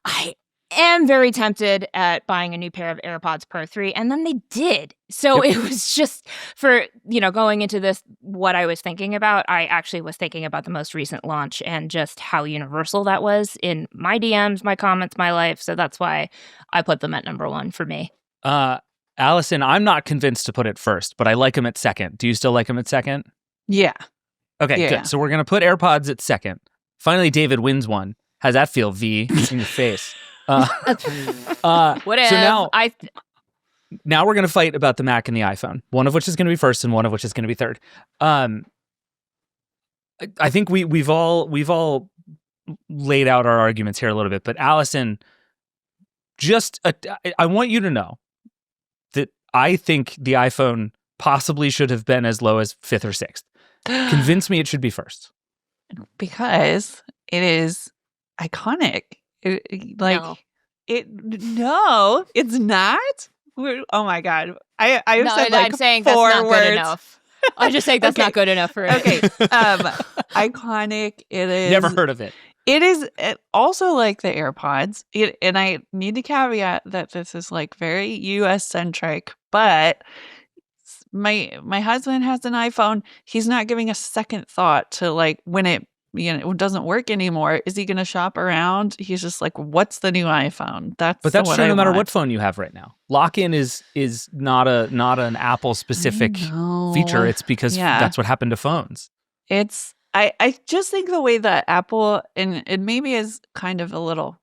Speaker 2: I am very tempted at buying a new pair of AirPods Pro 3, and then they did. So It was just for, going into this, what I was thinking about, I actually was thinking about the most recent launch and just how universal that was in my DMs, my comments, my life. So that's why I put them at number 1 for me.
Speaker 1: Allison, I'm not convinced to put it first, but I like them at second. Do you still like them at second?
Speaker 3: Yeah.
Speaker 1: Okay, good. So we're going to put AirPods at second. Finally, David wins one. How's that feel, V, in your face?
Speaker 2: Whatever.
Speaker 1: So now we're going to fight about the Mac and the iPhone, one of which is going to be first and one of which is going to be third. I think we've all laid out our arguments here a little bit, but Allison, I want you to know that I think the iPhone possibly should have been as low as 5th or 6th. Convince me it should be first.
Speaker 3: Because it is iconic. No, it's not. Oh my God. I've said like
Speaker 2: I'm saying
Speaker 3: 4
Speaker 2: that's not
Speaker 3: words.
Speaker 2: good enough. I'm just saying that's not good enough for it.
Speaker 3: Okay. Iconic. It is.
Speaker 1: Never heard of it.
Speaker 3: It is also like the AirPods. And I need to caveat that this is like very US centric, but my husband has an iPhone. He's not giving a second thought to like when it doesn't work anymore. Is he going to shop around? He's just like, what's the new iPhone? But
Speaker 1: that's true no matter what phone you have right now. Lock-in is not an Apple specific feature. It's because that's what happened to phones.
Speaker 3: I just think the way that Apple, and it maybe is kind of a little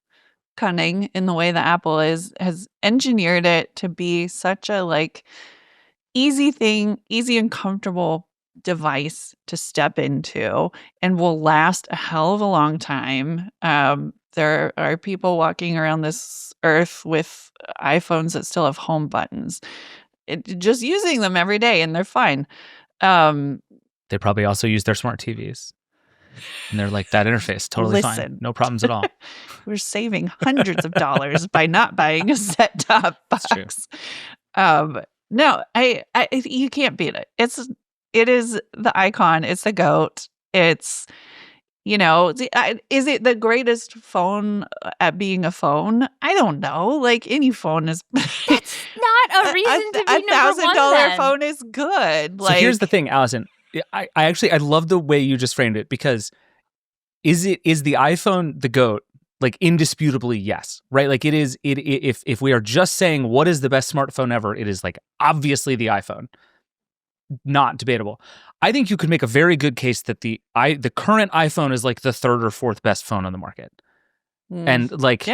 Speaker 3: cunning in the way that Apple has engineered it to be such a like easy and comfortable device to step into and will last a hell of a long time. There are people walking around this earth with iPhones that still have home buttons, just using them every day, and they're fine.
Speaker 1: They probably also use their smart TVs. And they're like, that interface, totally fine. No problems at all.
Speaker 3: We're saving hundreds of dollars by not buying a set-top box.
Speaker 1: That's true.
Speaker 3: No, you can't beat it. It is the icon. It's the GOAT. It's, is it the greatest phone at being a phone? I don't know. Like any phone is.
Speaker 2: That's not a reason to be number one.
Speaker 3: $1,000 phone is good.
Speaker 1: So here's the thing, Allison. I love the way you just framed it, because is the iPhone the GOAT? Like indisputably, yes, right? Like it is. If we are just saying what is the best smartphone ever, it is like obviously the iPhone. not debatable. I think you could make a very good case that the current iPhone is like the third or fourth best phone on the market. And like,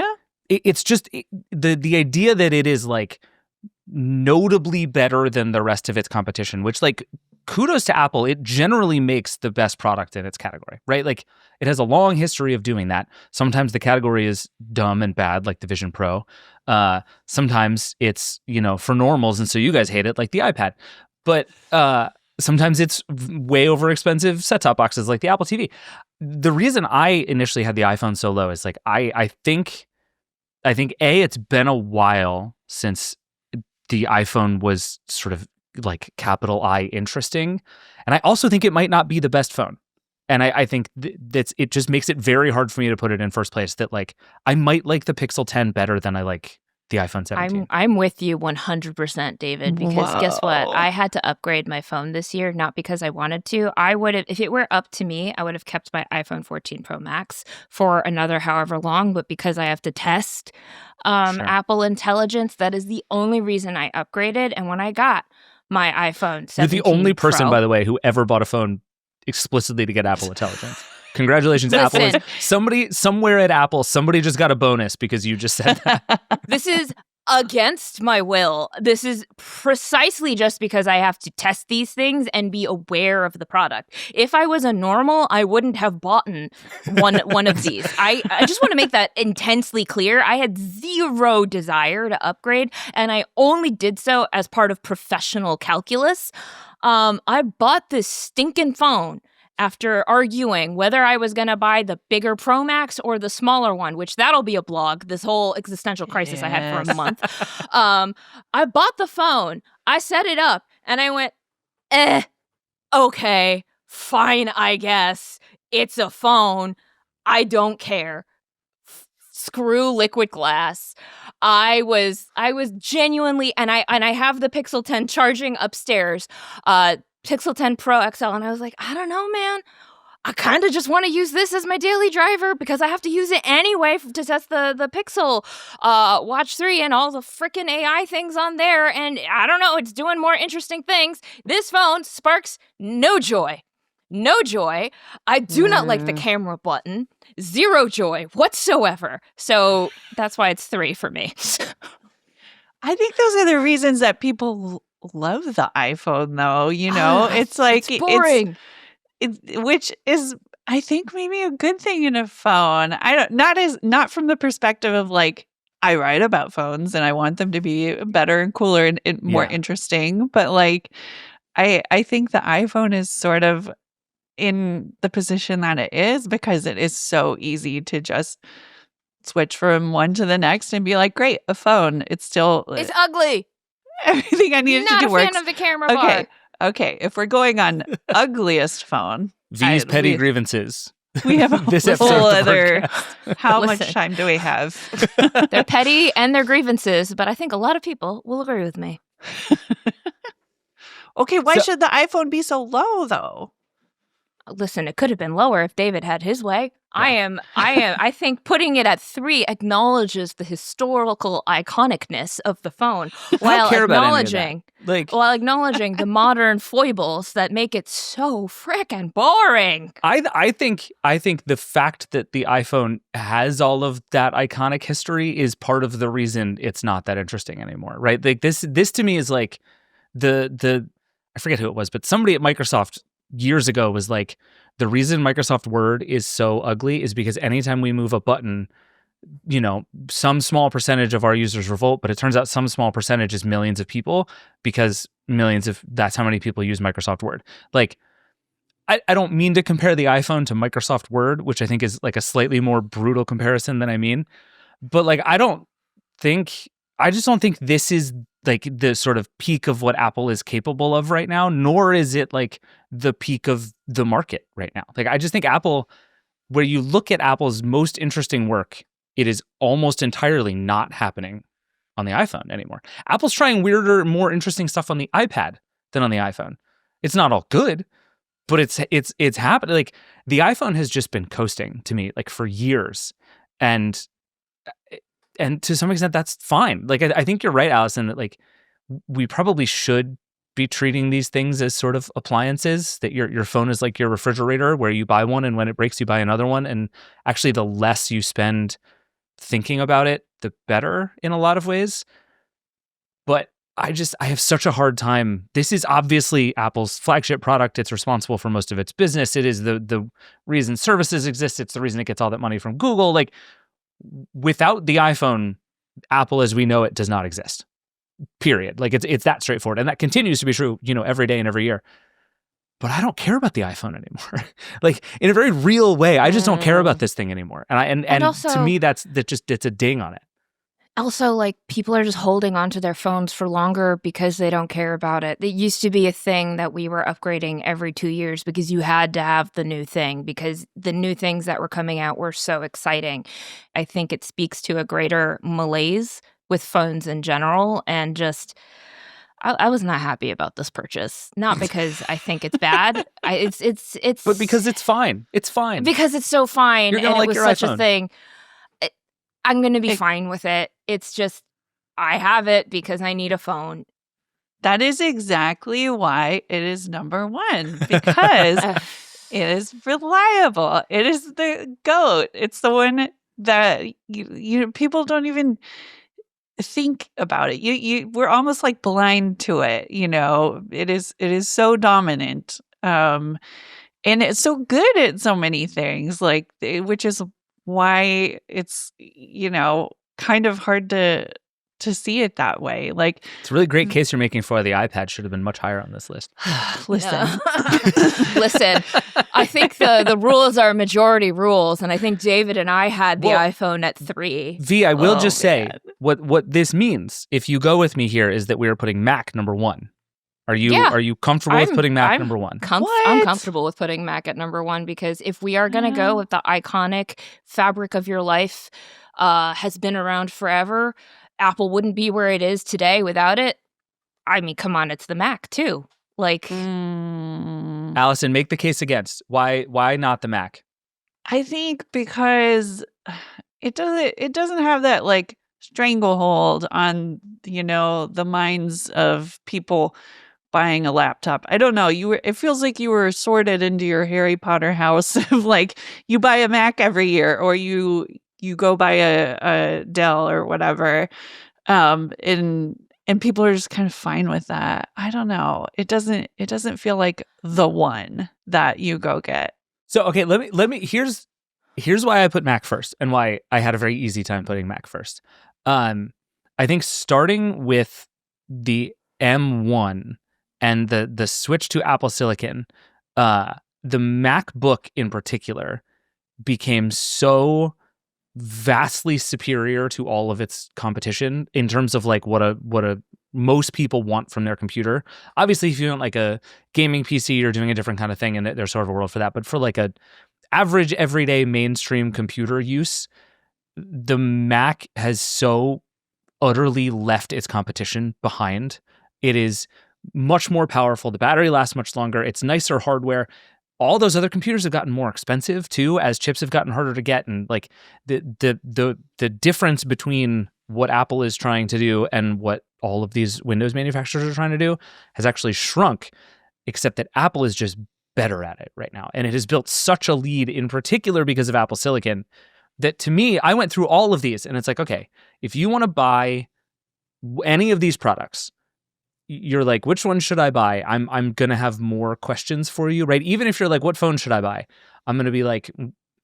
Speaker 1: it's just the idea that it is like notably better than the rest of its competition, which like kudos to Apple. It generally makes the best product in its category, right? Like it has a long history of doing that. Sometimes the category is dumb and bad, like the Vision Pro. Sometimes it's, for normals. And so you guys hate it, like the iPad. But sometimes it's way over expensive set-top boxes like the Apple TV. The reason I initially had the iPhone so low is like, I think it's been a while since the iPhone was sort of like capital I interesting. And I also think it might not be the best phone. And I think it just makes it very hard for me to put it in first place that like, I might like the Pixel 10 better than I like the iPhone 17.
Speaker 2: I'm with you 100%, David, because guess what? I had to upgrade my phone this year, not because I wanted to. I would have, if it were up to me, I would have kept my iPhone 14 Pro Max for another however long, but because I have to test Apple Intelligence, that is the only reason I upgraded. And when I got my iPhone 17
Speaker 1: You're the only person,
Speaker 2: Pro,
Speaker 1: by the way, who ever bought a phone explicitly to get Apple Intelligence. Congratulations, Apple. Somebody somewhere at Apple, somebody just got a bonus because you just said that.
Speaker 2: This is against my will. This is precisely just because I have to test these things and be aware of the product. If I was a normal, I wouldn't have bought one of these. I just want to make that intensely clear. I had zero desire to upgrade, and I only did so as part of professional calculus. I bought this stinking phone after arguing whether I was going to buy the bigger Pro Max or the smaller one, which that'll be a blog, this whole existential crisis I had for a month. I bought the phone, I set it up, and I went, okay, fine, I guess. It's a phone. I don't care. Screw liquid glass. I was genuinely, and I have the Pixel 10 charging upstairs, Pixel 10 Pro XL, and I was like, I don't know, man. I kind of just want to use this as my daily driver because I have to use it anyway to test the Pixel Watch 3 and all the freaking AI things on there. And I don't know, it's doing more interesting things. This phone sparks no joy. No joy. I do not like the camera button. Zero joy whatsoever. So that's why it's 3 for me.
Speaker 3: I think those are the reasons that people love the iPhone, though. It's like
Speaker 2: it's boring.
Speaker 3: Which is, I think, maybe a good thing in a phone. Not from the perspective of like, I write about phones and I want them to be better and cooler and more interesting, but like, I think the iPhone is sort of in the position that it is because it is so easy to just switch from one to the next and be like, great, a phone. It's
Speaker 2: ugly.
Speaker 3: Everything I needed to do works.
Speaker 2: Not a fan of the camera bar.
Speaker 3: Okay. If we're going on ugliest phone,
Speaker 1: V's petty grievances.
Speaker 3: We have a whole other. How
Speaker 2: Listen,
Speaker 3: much time do we have?
Speaker 2: They're petty and they're grievances, but I think a lot of people will agree with me.
Speaker 3: Okay, why should the iPhone be so low, though?
Speaker 2: Listen, it could have been lower if David had his way. Yeah. I think putting it at 3 acknowledges the historical iconicness of the phone while acknowledging the modern foibles that make it so frickin' boring.
Speaker 1: I think the fact that the iPhone has all of that iconic history is part of the reason it's not that interesting anymore, right? Like this to me is like the I forget who it was, but somebody at Microsoft years ago was like, the reason Microsoft Word is so ugly is because anytime we move a button, some small percentage of our users revolt, but it turns out some small percentage is millions of people because that's how many people use Microsoft Word. Like, I don't mean to compare the iPhone to Microsoft Word, which I think is like a slightly more brutal comparison than I mean, but like, I just don't think this is like the sort of peak of what Apple is capable of right now, nor is it like the peak of the market right now. Like, I just think Apple, where you look at Apple's most interesting work, it is almost entirely not happening on the iPhone anymore. Apple's trying weirder, more interesting stuff on the iPad than on the iPhone. It's not all good, but it's happening. Like, the iPhone has just been coasting to me like for years. And to some extent, that's fine. Like, I think you're right, Allison, that like we probably should be treating these things as sort of appliances, that your phone is like your refrigerator where you buy one and when it breaks you buy another one, and actually the less you spend thinking about it, the better in a lot of ways. But I have such a hard time. This is obviously Apple's flagship product. It's responsible for most of its business. It is the reason services exist. It's the reason it gets all that money from Google. Like, without the iPhone, Apple as we know it does not exist. Period. Like, it's that straightforward. And that continues to be true, every day and every year. But I don't care about the iPhone anymore. Like, in a very real way, I just don't care about this thing anymore. And
Speaker 2: also,
Speaker 1: to me, it's a ding on it.
Speaker 2: Also, like, people are just holding onto their phones for longer because they don't care about it. It used to be a thing that we were upgrading every 2 years because you had to have the new thing, because the new things that were coming out were so exciting. I think it speaks to a greater malaise with phones in general, and just I was not happy about this purchase. Not because I think it's bad. It's
Speaker 1: But because it's fine. It's fine.
Speaker 2: Because it's so fine,
Speaker 1: You're gonna
Speaker 2: and
Speaker 1: like
Speaker 2: it was
Speaker 1: your
Speaker 2: such
Speaker 1: iPhone.
Speaker 2: a thing. I'm going to be fine with it. It's just, I have it because I need a phone.
Speaker 3: That is exactly why it is number one, because it is reliable. It is the GOAT. It's the one that you people don't even think about it. We're almost like blind to it. It is so dominant, and it's so good at so many things. Like, which is why it's kind of hard to see it that way. Like,
Speaker 1: it's a really great case you're making for the iPad should have been much higher on this list.
Speaker 3: listen.
Speaker 2: Listen, I think the rules are majority rules, and I think David and I had the iPhone at 3.
Speaker 1: V, I will just say what this means, if you go with me here, is that we are putting Mac number 1. Are you comfortable with putting Mac number 1?
Speaker 2: I'm comfortable with putting Mac at number 1, because if we are going to go with the iconic fabric of your life, has been around forever, Apple wouldn't be where it is today without it. I mean, come on, it's the Mac too. Like,
Speaker 1: Allison, make the case against. Why not the Mac?
Speaker 3: I think because it doesn't have that like stranglehold on the minds of people buying a laptop. I don't know. It feels like you were sorted into your Harry Potter house of like, you buy a Mac every year, or you go buy a Dell or whatever. And people are just kind of fine with that. I don't know. It doesn't feel like the one that you go get.
Speaker 1: So okay, let me here's why I put Mac first, and why I had a very easy time putting Mac first. I think starting with the M1 and the switch to Apple Silicon, the MacBook in particular became so vastly superior to all of its competition in terms of like what a most people want from their computer. Obviously, if you want like a gaming PC, you're doing a different kind of thing, and there's sort of a world for that. But for like a average everyday mainstream computer use, the Mac has so utterly left its competition behind. It is much more powerful. The battery lasts much longer. It's nicer hardware. All those other computers have gotten more expensive too, as chips have gotten harder to get, and like the difference between what Apple is trying to do and what all of these Windows manufacturers are trying to do has actually shrunk, except that Apple is just better at it right now. And it has built such a lead, in particular because of Apple Silicon, that to me, I went through all of these and it's like, okay, if you want to buy any of these products, you're like, which one should I buy? I'm going to have more questions for you, right? Even if you're like, what phone should I buy? I'm going to be like,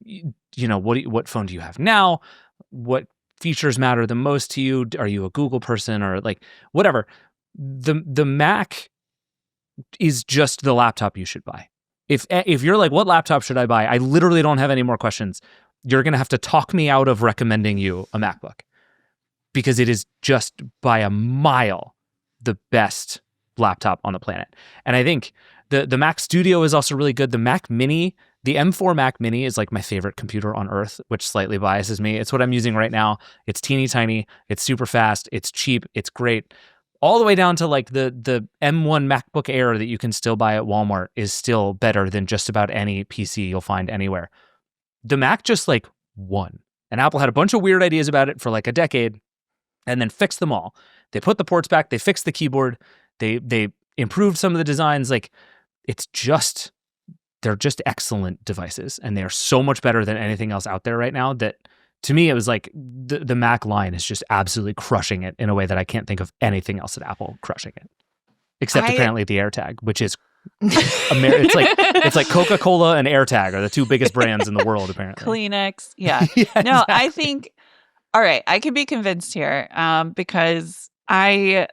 Speaker 1: what phone do you have now? What features matter the most to you? Are you a Google person or like whatever? The Mac is just the laptop you should buy. If you're like, what laptop should I buy? I literally don't have any more questions. You're going to have to talk me out of recommending you a MacBook, because it is just by a mile the best laptop on the planet. And I think the Mac Studio is also really good. The Mac Mini, the M4 Mac Mini is like my favorite computer on earth, which slightly biases me. It's what I'm using right now. It's teeny tiny. It's super fast. It's cheap. It's great. All the way down to like the M1 MacBook Air that you can still buy at Walmart is still better than just about any PC you'll find anywhere. The Mac just like won. And Apple had a bunch of weird ideas about it for like a decade and then fixed them all. They put the ports back. They fixed the keyboard. They improved some of the designs. Like, they're just excellent devices, and they are so much better than anything else out there right now that, to me, it was like the Mac line is just absolutely crushing it in a way that I can't think of anything else at Apple crushing it, except apparently the AirTag, which is it's like Coca-Cola and AirTag are the two biggest brands in the world, apparently.
Speaker 3: Kleenex. Yeah.
Speaker 1: Yeah,
Speaker 3: No,
Speaker 1: exactly.
Speaker 3: I think, all right, I can be convinced here because I'm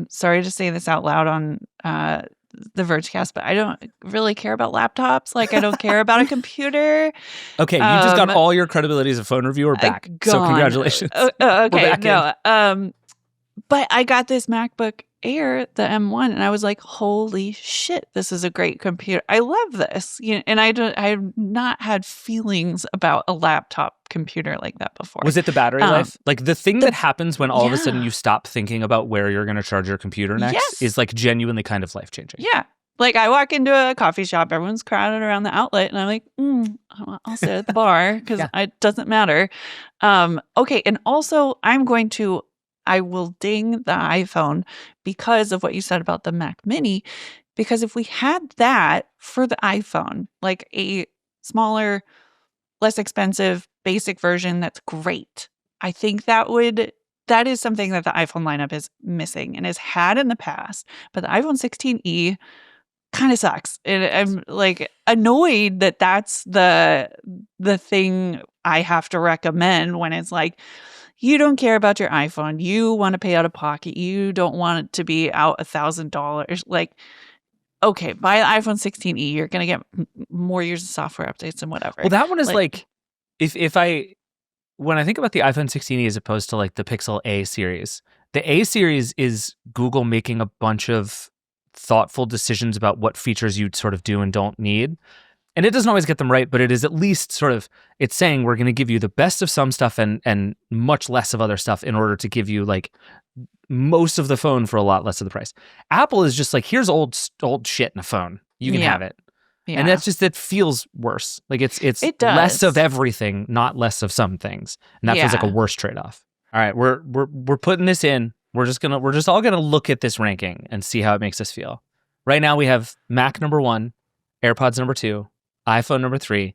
Speaker 3: sorry to say this out loud on the Vergecast, but I don't really care about laptops. Like, I don't care about a computer.
Speaker 1: Okay, you just got all your credibility as a phone reviewer back. So
Speaker 3: gone.
Speaker 1: congratulations.
Speaker 3: Okay,
Speaker 1: We're back
Speaker 3: but I got this MacBook Air, the M1, and I was like, holy shit, this is a great computer. I love this. And I've not had feelings about a laptop computer like that before.
Speaker 1: Was it the battery life? Like, the thing that happens when all of a sudden you stop thinking about where you're going to charge your computer next is like genuinely kind of life-changing.
Speaker 3: Yeah. Like, I walk into a coffee shop, everyone's crowded around the outlet, and I'm like, I'll sit at the bar because it doesn't matter. Okay, and also I will ding the iPhone because of what you said about the Mac Mini, because if we had that for the iPhone, like a smaller, less expensive, basic version that's great, I think that is something that the iPhone lineup is missing and has had in the past. But the iPhone 16e kind of sucks. And I'm like annoyed that that's the thing I have to recommend when it's like, you don't care about your iPhone. You want to pay out of pocket. You don't want it to be out $1,000. Like, okay, buy the iPhone 16e. You're going to get more years of software updates and whatever.
Speaker 1: Well, that one is like when I think about the iPhone 16e as opposed to like the Pixel A series, the A series is Google making a bunch of thoughtful decisions about what features you sort of do and don't need. And it doesn't always get them right, but it is at least it's saying we're going to give you the best of some stuff and much less of other stuff in order to give you like most of the phone for a lot less of the price. Apple is just like, here's old shit in a phone. You can have it. Yeah. And that feels worse. Like it less of everything, not less of some things. And that feels like a worse trade-off. All right, we're putting this in. We're just all gonna look at this ranking and see how it makes us feel. Right now we have Mac number 1, AirPods number 2, iPhone number 3,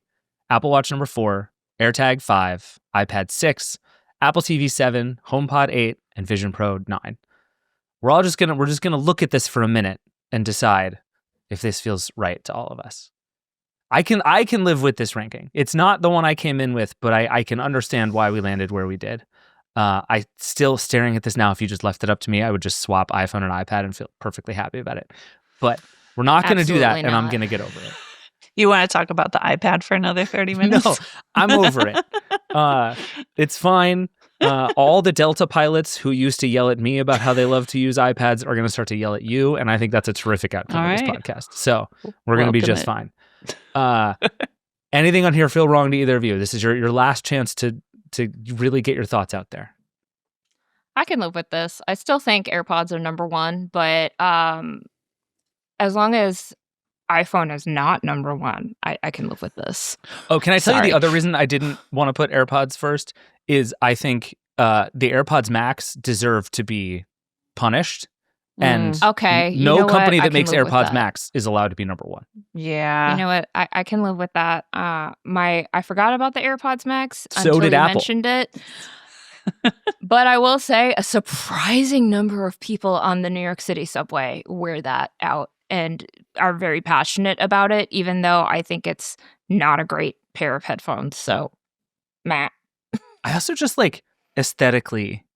Speaker 1: Apple Watch number 4, AirTag 5, iPad 6, Apple TV 7, HomePod 8, and Vision Pro 9. We're just gonna look at this for a minute and decide if this feels right to all of us. I can live with this ranking. It's not the one I came in with, but I can understand why we landed where we did. I still, staring at this now, if you just left it up to me, I would just swap iPhone and iPad and feel perfectly happy about it. But we're not going to do that, and I'm going to get over it.
Speaker 3: You want to talk about the iPad for another 30 minutes?
Speaker 1: No, I'm over it. It's fine. All the Delta pilots who used to yell at me about how they love to use iPads are going to start to yell at you, and I think that's a terrific outcome of this podcast. So we're going to be just fine. Anything on here feel wrong to either of you? This is your last chance to really get your thoughts out there.
Speaker 2: I can live with this. I still think AirPods are number 1, but as long as iPhone is not number 1, I can live with this.
Speaker 1: Oh, can I tell you the other reason I didn't want to put AirPods first is I think the AirPods Max deserve to be punished. And no company that makes AirPods Max is allowed to be number 1.
Speaker 3: Yeah.
Speaker 2: You know what? I can live with that. I forgot about the AirPods Max
Speaker 1: until you
Speaker 2: mentioned it. But I will say a surprising number of people on the New York City subway wear that out and are very passionate about it, even though I think it's not a great pair of headphones. So, meh.
Speaker 1: I also just aesthetically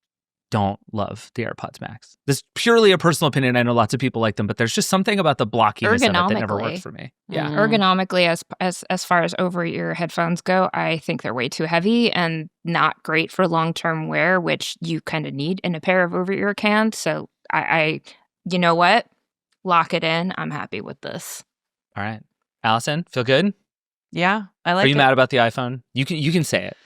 Speaker 1: don't love the AirPods Max. This is purely a personal opinion. I know lots of people like them, but there's just something about the blockiness of it that never worked for me. Yeah.
Speaker 2: Ergonomically, as far as over-ear headphones go, I think they're way too heavy and not great for long-term wear, which you kind of need in a pair of over-ear cans. So I you know what? Lock it in. I'm happy with this.
Speaker 1: All right. Allison, feel good?
Speaker 3: Yeah, I like it.
Speaker 1: Are you mad about the iPhone? You can say it.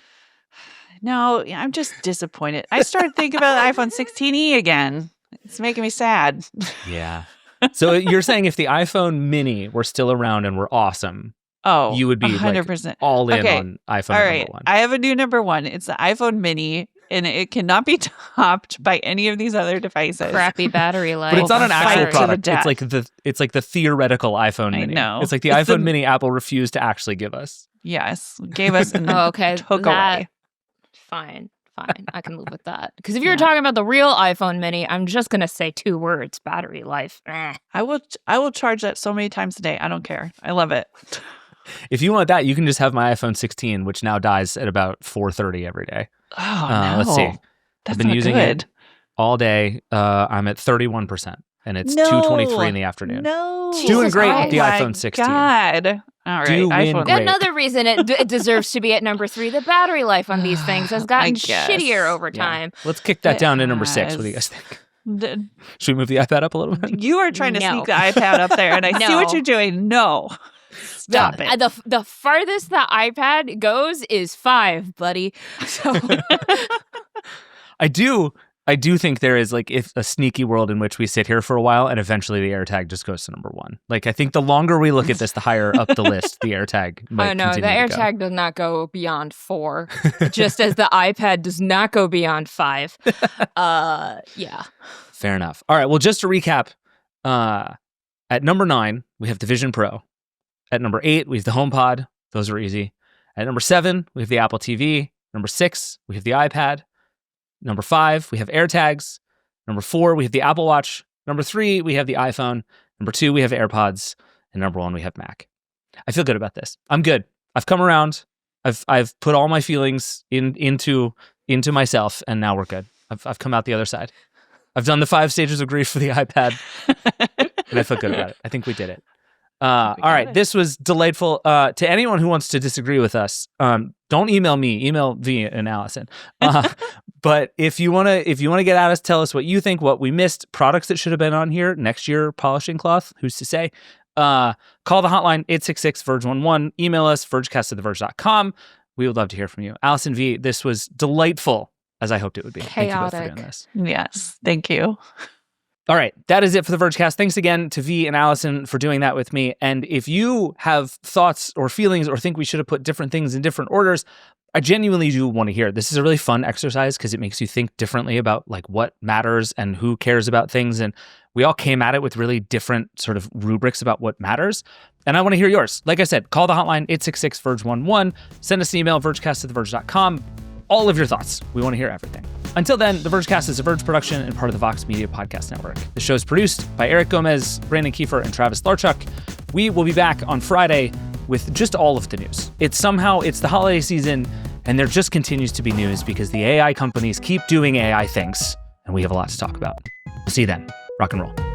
Speaker 3: No, I'm just disappointed. I started thinking about the iPhone 16e again. It's making me sad.
Speaker 1: Yeah. So you're saying if the iPhone mini were still around and were awesome, you would be 100% all in on iPhone number 1.
Speaker 3: I have a new number 1. It's the iPhone mini. and it cannot be topped by any of these other devices.
Speaker 2: Crappy battery life.
Speaker 1: But it's not an
Speaker 3: Fight
Speaker 1: actual
Speaker 3: to the
Speaker 1: product.
Speaker 3: death.
Speaker 1: It's like the theoretical iPhone
Speaker 3: I
Speaker 1: Mini.
Speaker 3: know.
Speaker 1: It's like the
Speaker 3: It's
Speaker 1: iPhone
Speaker 3: the-
Speaker 1: Mini Apple refused to actually give us.
Speaker 3: Yes, gave us and
Speaker 2: Oh, okay.
Speaker 3: took
Speaker 2: that,
Speaker 3: away.
Speaker 2: Fine. I can live with that. Because if you're talking about the real iPhone Mini, I'm just gonna say 2 words: battery life.
Speaker 3: I will charge that so many times a day. I don't care. I love it.
Speaker 1: If you want that, you can just have my iPhone 16, which now dies at about 4:30 every day.
Speaker 3: Oh no.
Speaker 1: Let's see.
Speaker 3: That's
Speaker 1: I've been
Speaker 3: not
Speaker 1: using
Speaker 3: good.
Speaker 1: it all day. I'm at 31%, and it's 2:23 in the afternoon.
Speaker 3: No.
Speaker 1: Doing great with the
Speaker 3: Oh my
Speaker 1: iPhone 16.
Speaker 3: God. All right.
Speaker 1: Doing
Speaker 3: iPhone.
Speaker 1: great.
Speaker 2: Another reason it deserves to be at number 3. The battery life on these things has gotten
Speaker 3: guess.
Speaker 2: shittier over
Speaker 1: Yeah.
Speaker 2: time.
Speaker 1: Let's kick that
Speaker 3: It
Speaker 1: down to number 6. What do you
Speaker 3: has.
Speaker 1: guys think?
Speaker 3: D-
Speaker 1: Should we move the iPad up a little bit?
Speaker 3: You are trying to
Speaker 2: No.
Speaker 3: sneak the iPad up there, and I see what
Speaker 2: No.
Speaker 3: you're doing. No. Stop it.
Speaker 2: The farthest the iPad goes is 5, buddy. So
Speaker 1: I do think there is like if a sneaky world in which we sit here for a while and eventually the AirTag just goes to number 1. Like I think the longer we look at this, the higher up the list the AirTag might
Speaker 2: oh no, the
Speaker 1: continue to go.
Speaker 2: AirTag does not go beyond 4, just as the iPad does not go beyond 5. Yeah.
Speaker 1: Fair enough. All right. Well, just to recap, at number 9 we have the Vision Pro. At number 8 we have the HomePod. Those are easy. At number 7 we have the Apple TV. Number 6 we have the iPad. Number 5, we have AirTags. Number 4, we have the Apple Watch. Number 3, we have the iPhone. Number 2, we have AirPods. And number 1, we have Mac. I feel good about this. I'm good. I've come around. I've put all my feelings into myself, and now we're good. I've come out the other side. I've done the 5 stages of grief for the iPad, and I feel good about it. I think we did it. All right, this was delightful. To anyone who wants to disagree with us, don't email me. Email V and Allison. But if you wanna get at us, tell us what you think, what we missed, products that should have been on here next year. Polishing cloth. Who's to say? Call the hotline 866-VERGE11. Email us vergecast@theverge.com. We would love to hear from you, Allison V. This was delightful, as I hoped it would be. Thank you both for doing this.
Speaker 3: Yes. Thank you.
Speaker 1: All right, that is it for the Vergecast. Thanks again to V and Allison for doing that with me. And if you have thoughts or feelings or think we should have put different things in different orders, I genuinely do want to hear. This is a really fun exercise because it makes you think differently about like what matters and who cares about things. And we all came at it with really different sort of rubrics about what matters. And I want to hear yours. Like I said, call the hotline 866-VERGE11. Send us an email, vergecast@theverge.com. All of your thoughts. We want to hear everything. Until then, the Vergecast is a Verge production and part of the Vox Media Podcast Network. The show is produced by Eric Gomez, Brandon Kiefer, and Travis Larchuk. We will be back on Friday with just all of the news. It's the holiday season, and there just continues to be news because the AI companies keep doing AI things, and we have a lot to talk about. We'll see you then. Rock and roll.